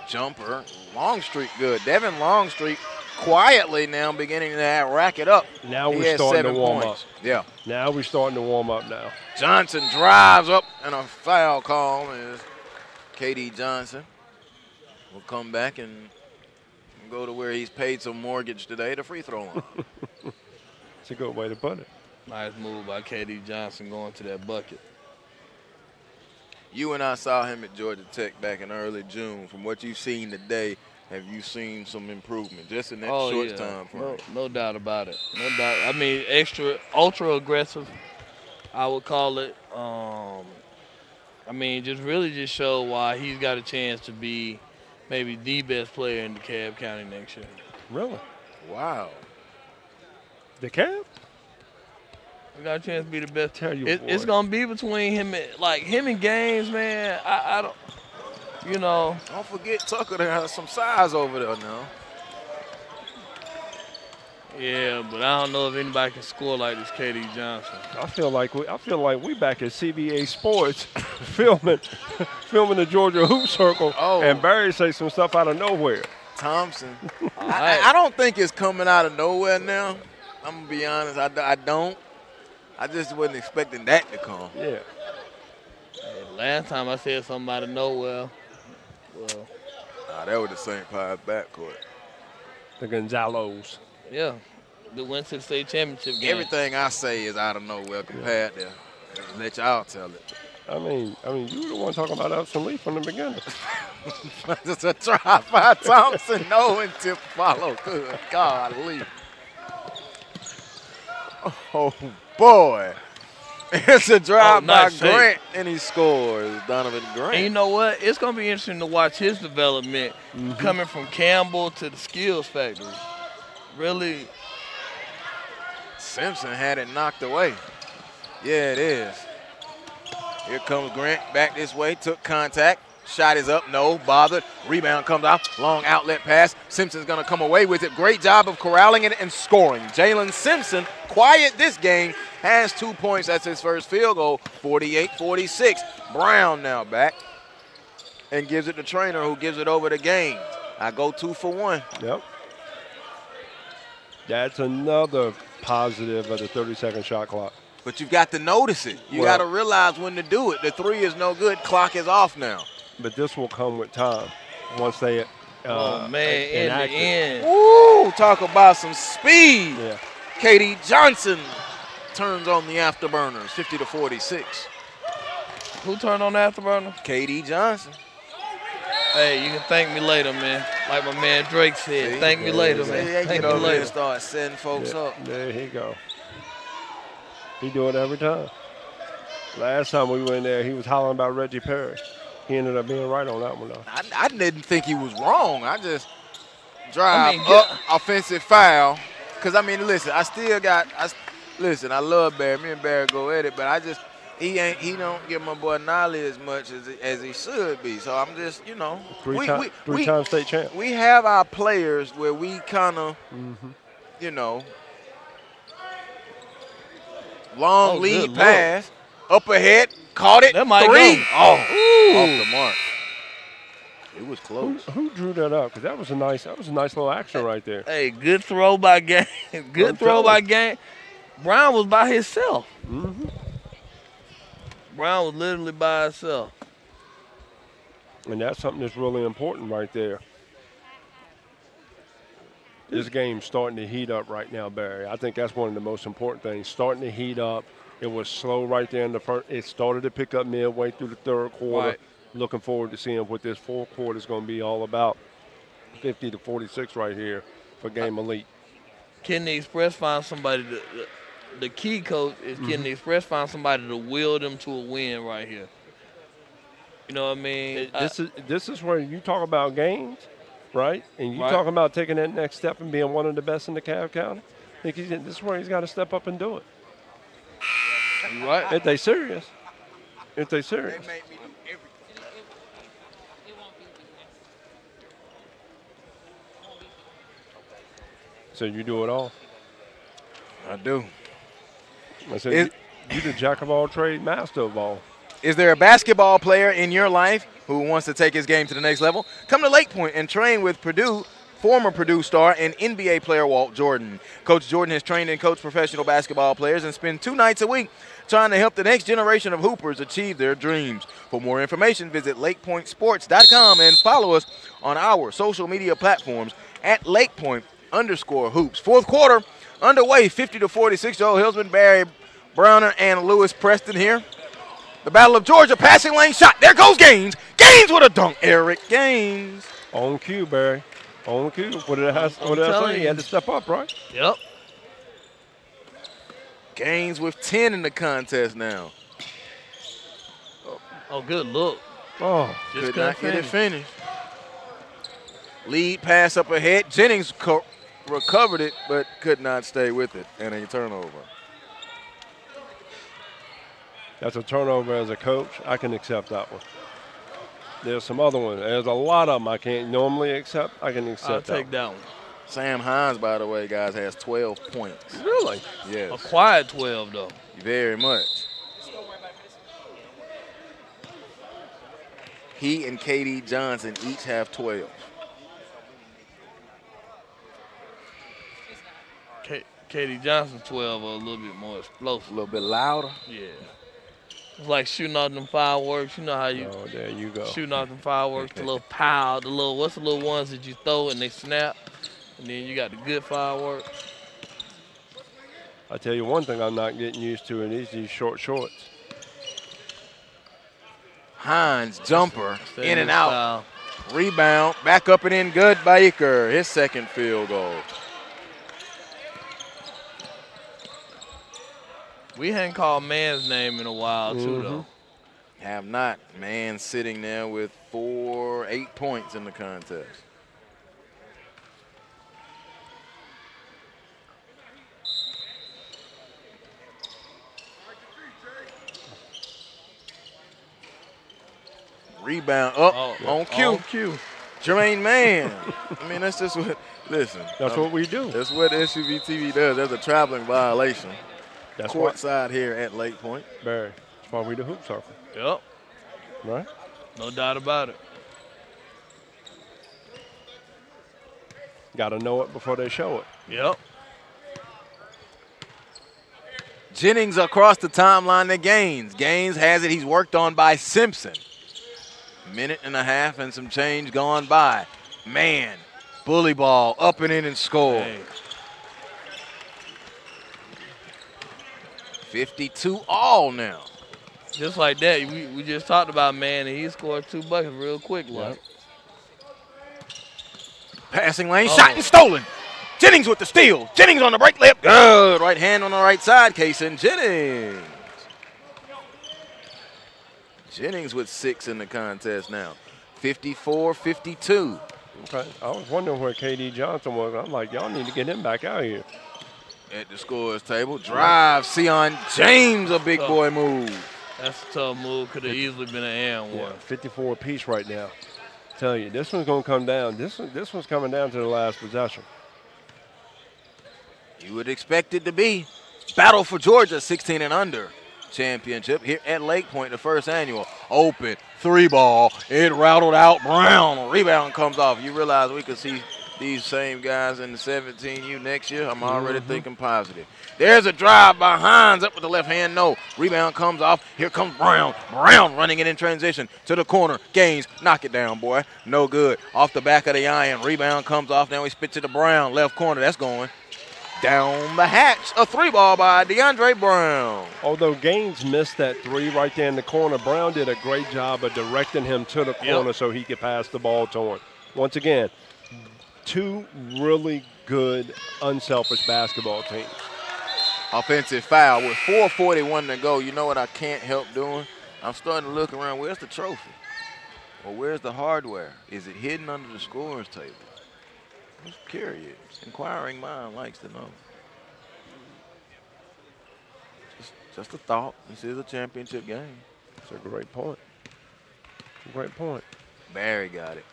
Jumper, Longstreet good. Devin Longstreet quietly now beginning to rack it up. Now He we're has starting 7 to warm points. up. Yeah. Now we're starting to warm up now. Johnson drives up, and a foul call is K.D. Johnson. Will come back and go to where he's paid some mortgage today, the free throw line. It's a good way to put it. Nice move by K.D. Johnson going to that bucket. You and I saw him at Georgia Tech back in early June. From what you've seen today, have you seen some improvement just in that short time frame? No doubt about it. No doubt. I mean, ultra aggressive, I would call it. I mean, just show why he's got a chance to be maybe the best player in DeKalb County next year. Really? Wow. DeKalb? We got a chance to be the best. Tell you, it's gonna be between him and Gaines, man. I don't, you know. Don't forget Tucker has some size over there now. Yeah, but I don't know if anybody can score like this K.D. Johnson. I feel like we back at CBA Sports filming the Georgia Hoop Circle, and Barry say some stuff out of nowhere. Thompson. I don't think it's coming out of nowhere now. I'm going to be honest. I don't. I just wasn't expecting that to come. Yeah. Hey, last time I said something out of nowhere, that was the St. Pius backcourt. The Gonzalos. Yeah. They went to the state championship game. Everything I say is out of nowhere compared to let y'all tell it. I mean, you were the one talking about Upson Lee from the beginning. Just a try by Thompson, no intent follow. Good golly. Oh, boy. It's a drive by Grant, and he scores. Donovan Grant. And you know what? It's going to be interesting to watch his development coming from Campbell to the Skills Factory. Really. Simpson had it knocked away. Yeah, it is. Here comes Grant back this way, took contact. Shot is up, no, bothered. Rebound comes out, long outlet pass. Simpson's going to come away with it. Great job of corralling it and scoring. Jalen Simpson, quiet this game, has 2 points. That's his first field goal, 48-46. Brown now back and gives it to Trainer, who gives it over to Gaines. I go 2 for 1. Yep. That's another positive of the 30-second shot clock. But you've got to notice it. You got to realize when to do it. The 3 is no good. Clock is off now. But this will come with time once they in the end. Woo, talk about some speed. Yeah. K.D. Johnson turns on the afterburners, 50-46. Who turned on the afterburner? K.D. Johnson. Hey, you can thank me later, man. Like my man Drake said, See? Thank me later, man. Thank me later. Start setting folks up. There he go. He do it every time. Last time we went there, he was hollering about Reggie Perry. He ended up being right on that one, though. I didn't think he was wrong. I just drive up, offensive foul. Because, I mean, listen, listen, I love Barry. Me and Barry go at it, but he don't give my boy Nolly as much as he should be. So I'm just, you know. Three-time state champ. We have our players where we kind of, you know, long lead pass, up ahead, caught it, that might 3. Go. Oh, off the mark. It was close. Who drew that up? Because that was a nice little action right there. Hey, good throw by Game. Good throw by Game. Brown was by himself. Brown was literally by himself. And that's something that's really important right there. This game's starting to heat up right now, Barry. I think that's one of the most important things, starting to heat up. It was slow right there in the first. It started to pick up midway through the third quarter. Right. Looking forward to seeing what this fourth quarter is going to be all about. 50-46 right here for Game Elite. Can the Express find somebody the key, coach, is can the Express find somebody to will them to a win right here? You know what I mean? This is where you talk about games, right? And you talk about taking that next step and being one of the best in the DeKalb County. I think this is where he's got to step up and do it. You right? If they serious. If they serious. They made me do everything. So you do it all? I do. I said, you the jack of all trades, master of all. Is there a basketball player in your life who wants to take his game to the next level? Come to Lake Point and train with Purdue former Purdue star and NBA player Walt Jordan. Coach Jordan has trained and coached professional basketball players and spends 2 nights a week trying to help the next generation of hoopers achieve their dreams. For more information, visit lakepointsports.com and follow us on our social media platforms at lakepoint_hoops. Fourth quarter underway, 50-46. Joe Hilsman, Barry Browner, and Lewis Preston here. The Battle of Georgia, passing lane shot. There goes Gaines. Gaines with a dunk. Eric Gaines. On cue, Barry. On cue. What did I say? He had to step up, right? Yep. Gaines with 10 in the contest now. Oh, good look. Oh, Just could not get it finish. finished. Lead pass up ahead. Jennings recovered it, but could not stay with it, and a turnover. that's a turnover as a coach. I can accept that one. There's some other ones. There's a lot of them I can't normally accept. I can accept I'll take that one. Sam Hines, by the way, guys, has 12 points. Really? Yes. A quiet 12, though. Very much. He and K.D. Johnson each have 12. K.D. Johnson 12 are a little bit more explosive. A little bit louder. Yeah. It's like shooting out them fireworks. You know how you Oh, there you go. shooting out them fireworks, the little pow, what's the little ones that you throw and they snap? And then you got the good fireworks. I tell you one thing I'm not getting used to in these short shorts. Hines, jumper, Stay in and this out. style. Rebound, back up and in good. Baker, his second field goal. We hadn't called Man's name in a while, too, though. Have not. Man sitting there with 8 points in the contest. Rebound up on cue. On cue. Jermaine Mann. I mean, that's just what, listen. That's what we do. That's what SUV TV does. There's a traveling violation. That's why, Courtside here at Lake Point. Barry, that's why we the hoop circle, Yep. right? No doubt about it. Got to know it before they show it. Yep. Jennings across the timeline to Gaines. Gaines has it. He's worked on by Simpson. Minute and a half and some change gone by. Man, bully ball up and in and score. Hey. 52 all now. Just like that, we just talked about Man, and he scored 2 buckets real quick. Like. Passing lane, shot and stolen. Jennings with the steal. Jennings on the break lip. Good. Right hand on the right side. Kaysen Jennings. Jennings with 6 in the contest now. 54-52. Okay. I was wondering where K.D. Johnson was. I'm like, y'all need to get him back out here. At the scores table. Drive. Sion James, a big boy move. That's a tough move. Could have easily been an and one. 54 apiece right now. Tell you, this one's going to come down. This one's coming down to the last possession. You would expect it to be. Battle for Georgia, 16 and under championship here at Lake Point, the first annual. Open, 3-ball. It rattled out Brown. Rebound comes off. You realize we could see these same guys in the 17U next year? I'm already thinking positive. There's a drive by Hines up with the left hand. No. Rebound comes off. Here comes Brown. Brown running it in transition to the corner. Gaines, knock it down, boy. No good. Off the back of the iron. Rebound comes off. Now we spit to the Brown. Left corner. That's going down the hatch. A 3-ball by DeAndre Brown. Although Gaines missed that 3 right there in the corner, Brown did a great job of directing him to the corner so he could pass the ball to him. Once again, 2 really good, unselfish basketball teams. Offensive foul with 4:41 to go. You know what I can't help doing? I'm starting to look around. Where's the trophy? Or where's the hardware? Is it hidden under the scorers table? I'm just curious. Inquiring mind likes to know. Just a thought. This is a championship game. That's a great point. Great point. Barry got it.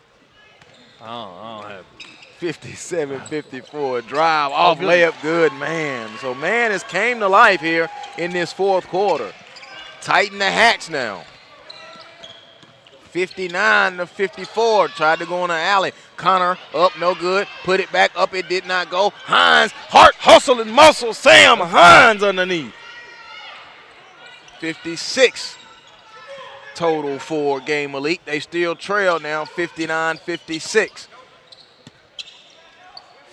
I don't have it. 57-54. Drive off layup good, man. So man has came to life here in this fourth quarter. Tighten the hatch now. 59-54. Tried to go on the alley. Connor up, no good. Put it back up. It did not go. Hines, heart, hustle, and muscle. Sam Hines underneath. 56 total for Game Elite. They still trail now, 59-56.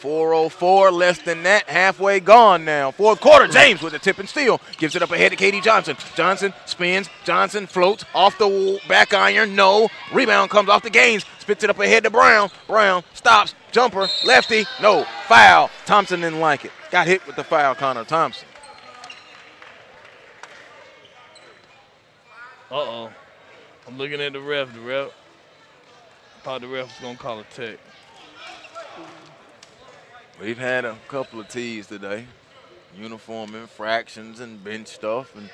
4:04, less than that, halfway gone now. Fourth quarter, James with a tip and steal. Gives it up ahead to Katie Johnson. Johnson spins, Johnson floats off the back iron, no. Rebound comes off the Gaines, spits it up ahead to Brown. Brown stops, jumper, lefty, no. Foul, Thompson didn't like it. Got hit with the foul, Connor Thompson. Uh-oh. I'm looking at the ref. The ref thought the ref was going to call a tech. We've had a couple of tees today, uniform infractions and bench stuff. And,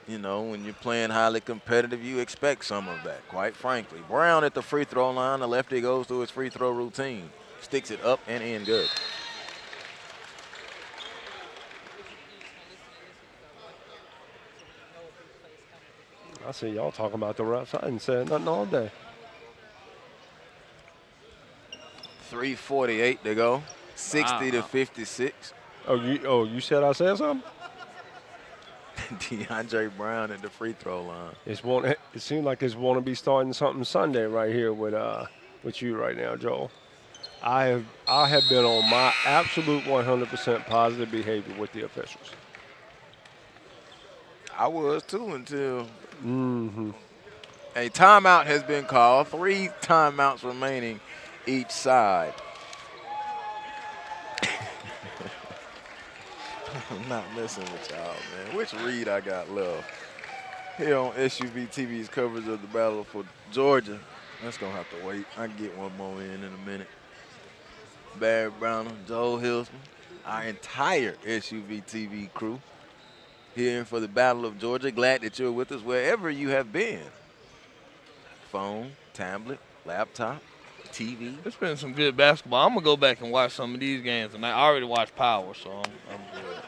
you know, when you're playing highly competitive, you expect some of that, quite frankly. Brown at the free throw line. The lefty goes through his free throw routine. Sticks it up and in good. I see y'all talking about the refs. I didn't say nothing all day. 3:48 to go. 60-56. You said I said something? DeAndre Brown at the free throw line. It seems like it's want to be starting something Sunday right here with you right now, Joel. I have been on my absolute 100% positive behavior with the officials. I was too until a timeout has been called. 3 timeouts remaining each side. I'm not messing with y'all, man. Which read I got left? Here on SUV TV's coverage of the battle for Georgia. That's going to have to wait. I can get one more in a minute. Barry Browner, Joel Hilsman, our entire SUV TV crew here for the Battle of Georgia. Glad that you're with us wherever you have been. Phone, tablet, laptop, TV. It's been some good basketball. I'm going to go back and watch some of these games tonight. I already watched Power, so I'm good.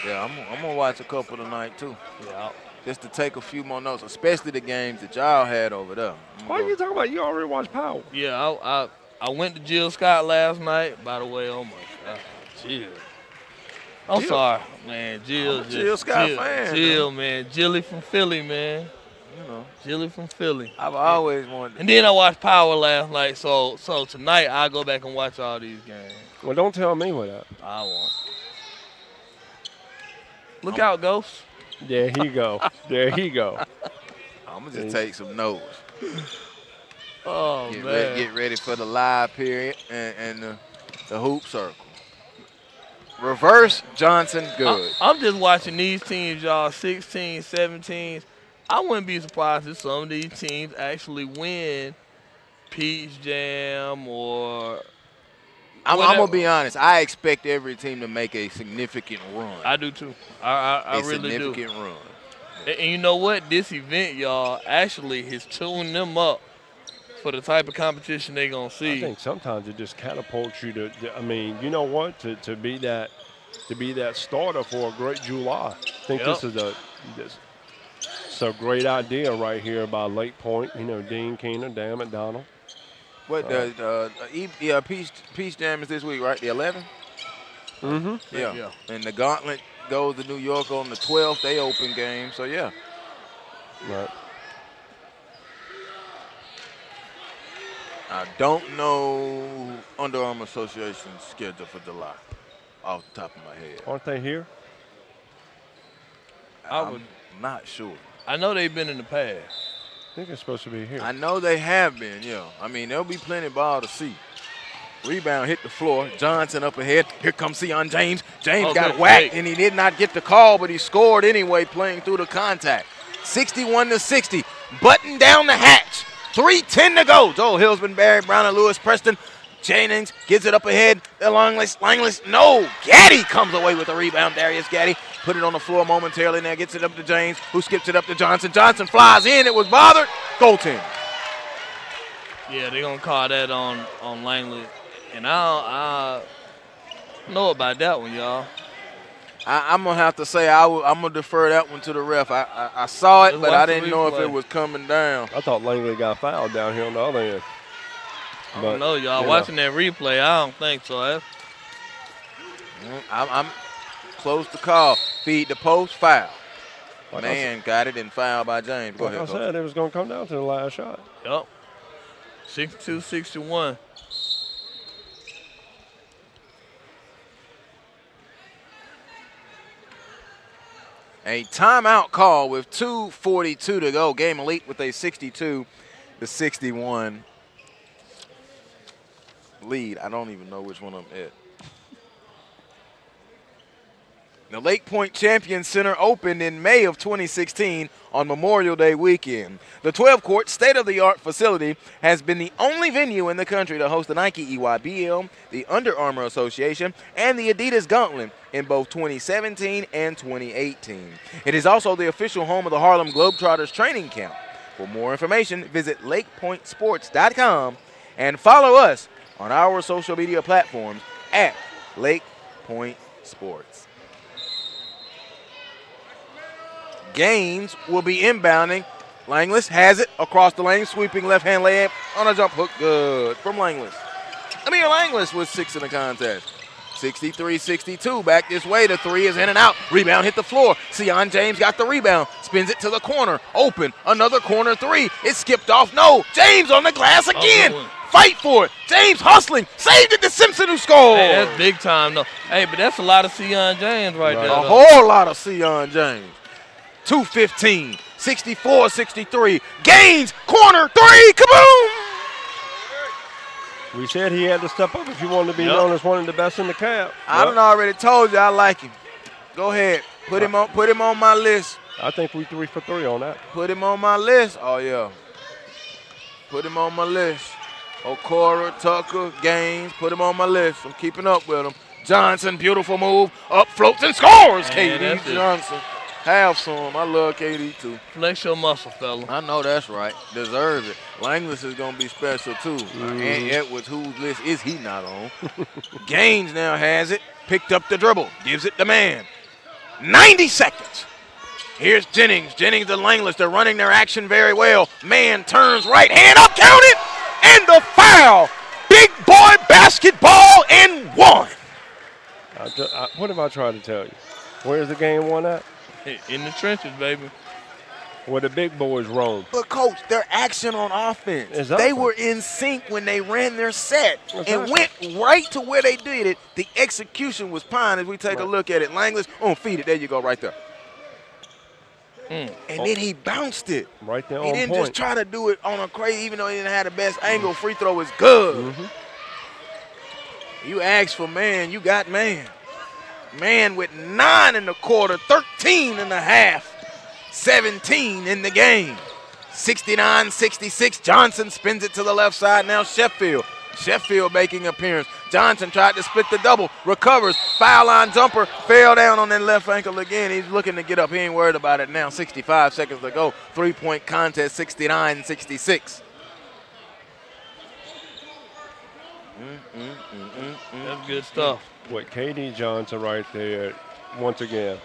Yeah, I'm going to watch a couple tonight, too. Yeah. Just to take a few more notes, especially the games that y'all had over there. Why are you talking about? You already watched Power. Yeah, I went to Jill Scott last night. By the way, oh, my God. Jill. I'm sorry, man. Jill. I'm a Jill Scott fan. Jill, man. Jilly from Philly, man. You know. Jilly from Philly. I've always wanted. And then I watched Power last night, so tonight I'll go back and watch all these games. Well, don't tell me what that. I won't. Look out, Ghost. There he go. There he go. I'm going to just take some notes. Oh, man. Get ready for the live period and the hoop circle. Reverse Johnson, good. I'm just watching these teams, y'all, 16, 17s. I wouldn't be surprised if some of these teams actually win Peach Jam or I'm going to be honest. I expect every team to make a significant run. I do, too. I really do. A significant run. And you know what? This event, y'all, actually has tuned them up for the type of competition they're going to see. I think sometimes it just catapults you to I mean, you know what? To be that starter for a great July. I think this is a great idea right here by Lake Point. You know, Dean Keener, Dan McDonald. What Peach Jam is this week, right? The 11th? Mm-hmm. Yeah. And the Gauntlet goes to New York on the 12th. They open game, so yeah. Right. I don't know Under Armour Association's schedule for July off the top of my head. Aren't they here? I'm not sure. I know they've been in the past. I think it's supposed to be here. I know they have been, yeah. I mean, there'll be plenty of ball to see. Rebound hit the floor. Johnson up ahead. Here comes Sion James. James got whacked, and he did not get the call, but he scored anyway playing through the contact. 61-60. Button down the hatch. 3:10 to go. Joel Hilsman, Barry Brown, and Lewis Preston. Jennings gets it up ahead. Langless. No. Gaddy comes away with the rebound. Darius Gaddy put it on the floor momentarily. Now gets it up to James, who skips it up to Johnson. Johnson flies in. It was bothered. Goaltend. Yeah, they're going to call that on Langley. And I don't know about that one, y'all. I'm going to have to say I'm going to defer that one to the ref. I saw it, Just but watch I the didn't know if replay. it was coming down. I thought Langley got fouled down here on the other end. I don't know, y'all. Watching that replay, I don't think so. I'm close to call. Feed the post, foul. Like Man got it and fouled by James. Go Like ahead, I Coach. said, it was going to come down to the last shot. Yep. 62-61. A timeout call with 2:42 to go. Game Elite with a 62-61 lead. I don't even know which one I'm at. The Lake Point Champion Center opened in May of 2016 on Memorial Day weekend. The 12-court state-of-the-art facility has been the only venue in the country to host the Nike EYBL, the Under Armour Association, and the Adidas Gauntlet in both 2017 and 2018. It is also the official home of the Harlem Globetrotters training camp. For more information, visit lakepointsports.com and follow us on our social media platforms at Lake Point Sports. Gaines will be inbounding. Langlis has it across the lane, sweeping left-hand layup on a jump hook. Good from Langlis. Amir Langlis with 6 in the contest. 63-62. Back this way. The three is in and out. Rebound hit the floor. Sion James got the rebound. Spins it to the corner. Open. Another corner three. It skipped off. No. James on the glass again. Fight for it. James hustling. Saved it to Simpson who scored. Hey, that's big time, though. Hey, but that's a lot of Sion James right there. A though. whole lot of Sion James. 2:15, 64-63. Gaines, corner three, kaboom! We said he had to step up if he wanted to be known as one of the best in the camp. I done already told you I like him. Go ahead, put him on my list. I think we 3 for 3 on that. Put him on my list. Oh yeah, put him on my list. Okora, Tucker, Gaines, put him on my list. I'm keeping up with him. Johnson, beautiful move, up floats and scores. Man, KD Johnson. Have some. I love KD too. Flex your muscle, fella. I know that's right. Deserves it. Langlis is going to be special too. And Edwards, whose list is he not on? Gaines now has it. Picked up the dribble. Gives it to man. 90 seconds. Here's Jennings. Jennings to Langlis. They're running their action very well. Man turns right hand up. Count it. And the foul. Big boy basketball and one. What have I tried to tell you? Where's the game won at? In the trenches, baby. Where the big boys roam. But, Coach, their action on offense, Exactly. They were in sync when they ran their set and Exactly. went right to where they did it. The execution was fine as we take a look at it. Langlis, feed it. There you go, right there. And then he bounced it. Right there He on didn't point. just try to do it on a crazy, even though he didn't have the best angle. Free throw is good. You asked for man, you got man. Man with 9 in the quarter, 13 in the half, 17 in the game. 69-66. Johnson spins it to the left side. Now Sheffield. Sheffield making appearance. Johnson tried to split the double. Recovers. Foul line jumper. Fell down on that left ankle again. He's looking to get up. He ain't worried about it now. 65 seconds to go. 3-point contest, 69-66. That's good stuff. With KD Johnson right there, once again,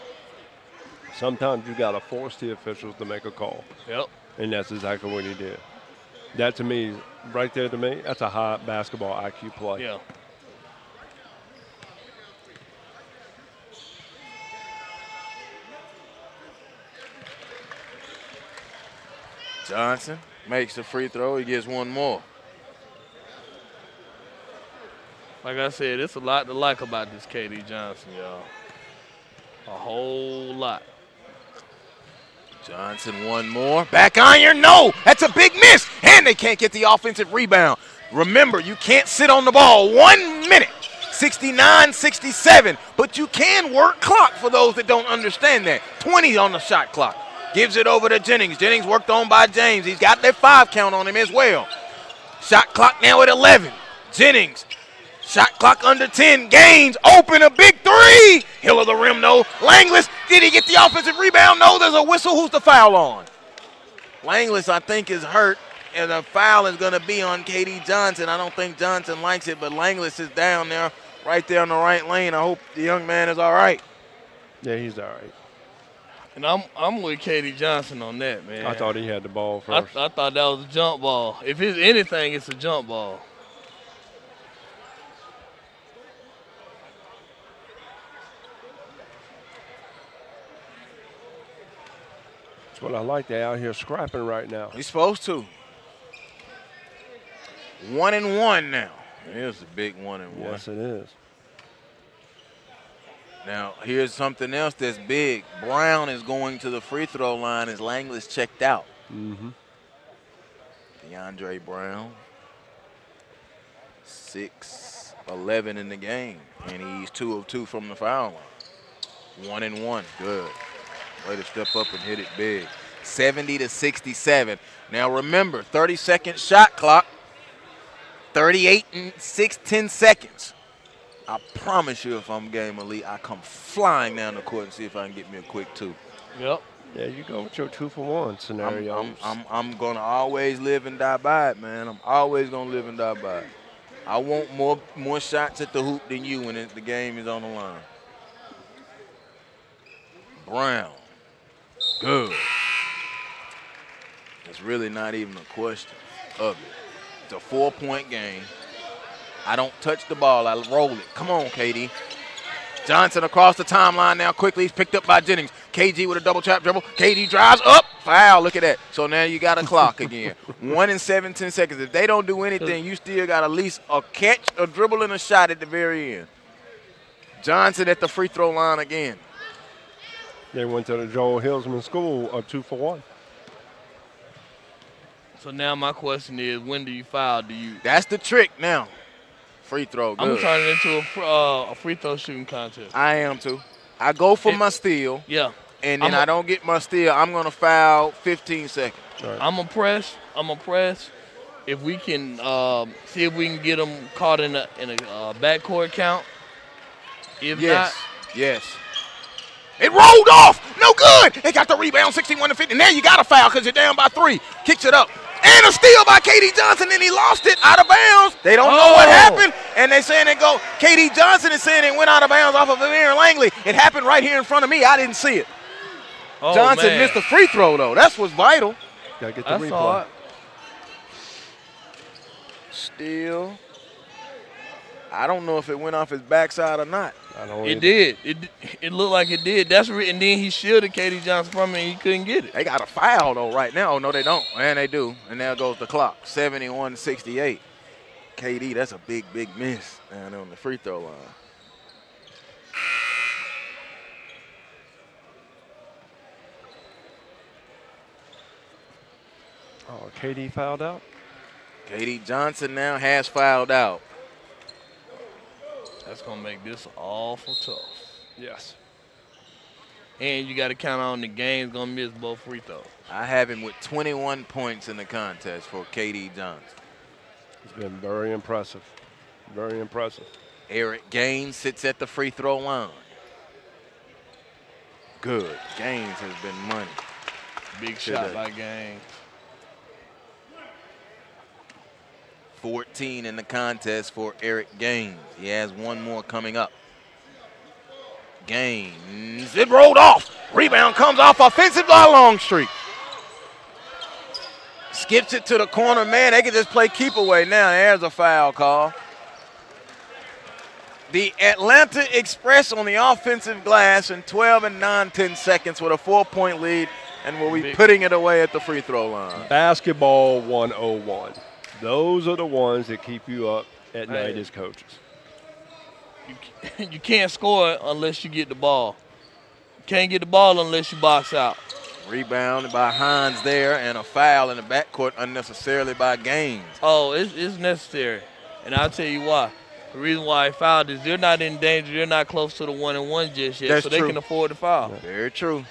sometimes you got to force the officials to make a call. Yep. And that's exactly what he did. That to me, right there to me, that's a high basketball IQ play. Yeah. Johnson makes the free throw. He gets one more. Like I said, it's a lot to like about this KD Johnson, y'all. A whole lot. Johnson one more. Back iron, no. That's a big miss. And they can't get the offensive rebound. Remember, you can't sit on the ball 1 minute. 69-67. But you can work clock for those that don't understand that. 20 on the shot clock. Gives it over to Jennings. Jennings worked on by James. He's got that 5 count on him as well. Shot clock now at 11. Jennings. Shot clock under 10. Gaines open a big three. Hill of the rim, no. Langlis, did he get the offensive rebound? No, there's a whistle. Who's the foul on? Langlis, I think, is hurt, and the foul is going to be on KD Johnson. I don't think Johnson likes it, but Langlis is down there, right there on the right lane. I hope the young man is all right. Yeah, he's all right. And I'm with Katie Johnson on that, man. I thought he had the ball first. I thought that was a jump ball. If it's anything, it's a jump ball. That's what I like. They're out here scrapping right now. He's supposed to. 1-1 now. Here's a big 1-1. Yes, it is. Now, here's something else that's big. Brown is going to the free throw line as Langley's checked out. DeAndre Brown, 6-11 in the game, and he's 2 of 2 from the foul line. 1-1, good. Way to step up and hit it big. 70-67. Now remember, 30-second shot clock, 38 and 10 seconds. I promise you, if I'm Game Elite, I come flying down the court and see if I can get me a quick 2. Yep. Yeah, you go with your 2-for-1 scenario. I'm gonna always live and die by it, man. I'm always gonna live and die by it. I want more shots at the hoop than you when the game is on the line. Brown, good. It's really not even a question of it. It's a 4-point game. I don't touch the ball, I roll it. Come on, KD. Johnson across the timeline now quickly. He's picked up by Jennings. KG with a double trap dribble. KD drives up. Foul, look at that. So now you got a clock again. 1 and 17 seconds. If they don't do anything, you still got at least a catch, a dribble, and a shot at the very end. Johnson at the free throw line again. They went to the Joel Hillsman School of 2-for-1. So now my question is, when do you foul? That's the trick now. Free throw, good. I'm gonna turn it into a free throw shooting contest. I am too. I go for my steal. Yeah. And then I don't get my steal. I'm gonna foul 15 seconds. Right. I'm gonna press. If we can see if we can get them caught in a backcourt count. If not, yes. It rolled off. No good. They got the rebound, 61-50. Now you got to foul because you're down by 3. Kicks it up. And a steal by KD Johnson, and he lost it out of bounds. They don't know what happened, and they're saying it go. KD Johnson is saying it went out of bounds off of Aaron Langley. It happened right here in front of me. I didn't see it. Johnson missed the free throw, though. That's what's vital. Gotta get the replay. Steal. I don't know if it went off his backside or not. It did. It looked like it did. And then he shielded KD Johnson from it, and he couldn't get it. They got a foul, though, right now. Oh, no, they don't. And they do. And there goes the clock, 71-68. KD, that's a big, big miss down on the free throw line. Oh, KD fouled out? KD Johnson now has fouled out. That's going to make this awful tough. Yes. And you got to count on the game's going to miss both free throws. I have him with 21 points in the contest for KD Johnson. It's been very impressive. Very impressive. Eric Gaines sits at the free throw line. Good. Gaines has been money. Big shot by Gaines. 14 in the contest for Eric Gaines. He has one more coming up. Gaines, it rolled off. Rebound comes off offensive by Longstreet. Skips it to the corner. Man, they can just play keep away now. There's a foul call. The Atlanta Express on the offensive glass in 12 and 9/10 seconds with a 4-point lead, and will be putting it away at the free throw line. Basketball 101. Those are the ones that keep you up at night as coaches. You can't score unless you get the ball. You can't get the ball unless you box out. Rebound by Hines there, and a foul in the backcourt unnecessarily by Gaines. Oh, it's necessary, and I'll tell you why. The reason why I fouled is they're not in danger. They're not close to the 1-and-1 just yet, That's so they true. can afford to foul. Very true.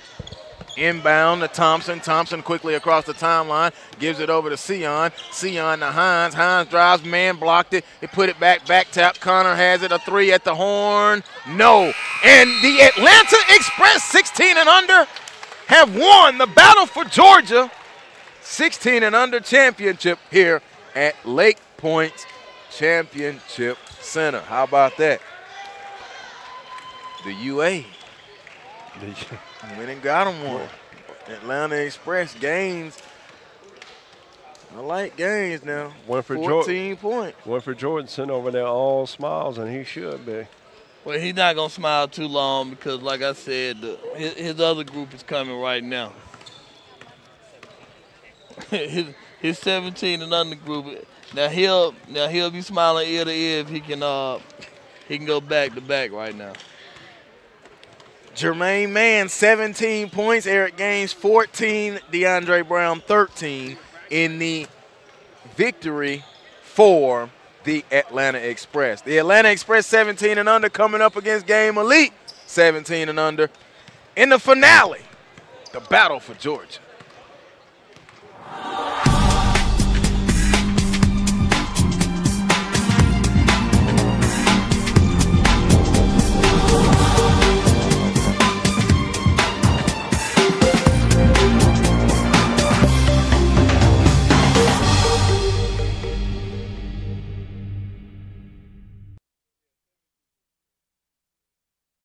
Inbound to Thompson. Thompson quickly across the timeline. Gives it over to Sion. Sion to Hines. Hines drives. Man blocked it. He put it back. Back tap. Connor has it. A 3 at the horn. No. And the Atlanta Express, 16 and under, have won the battle for Georgia. 16 and under championship here at Lake Point Championship Center. How about that? The UA Went and got him one. Atlanta Express Gaines. I like Gaines now. 14 points. Winfred Jordan sitting over there all smiles, and he should be. Well, he's not going to smile too long because, like I said, his other group is coming right now. his 17 and under group. Now he'll be smiling ear to ear if he can go back to back right now. Jermaine Mann, 17 points. Eric Gaines, 14. DeAndre Brown, 13 in the victory for the Atlanta Express. The Atlanta Express, 17 and under, coming up against Game Elite, 17 and under. In the finale, the battle for Georgia.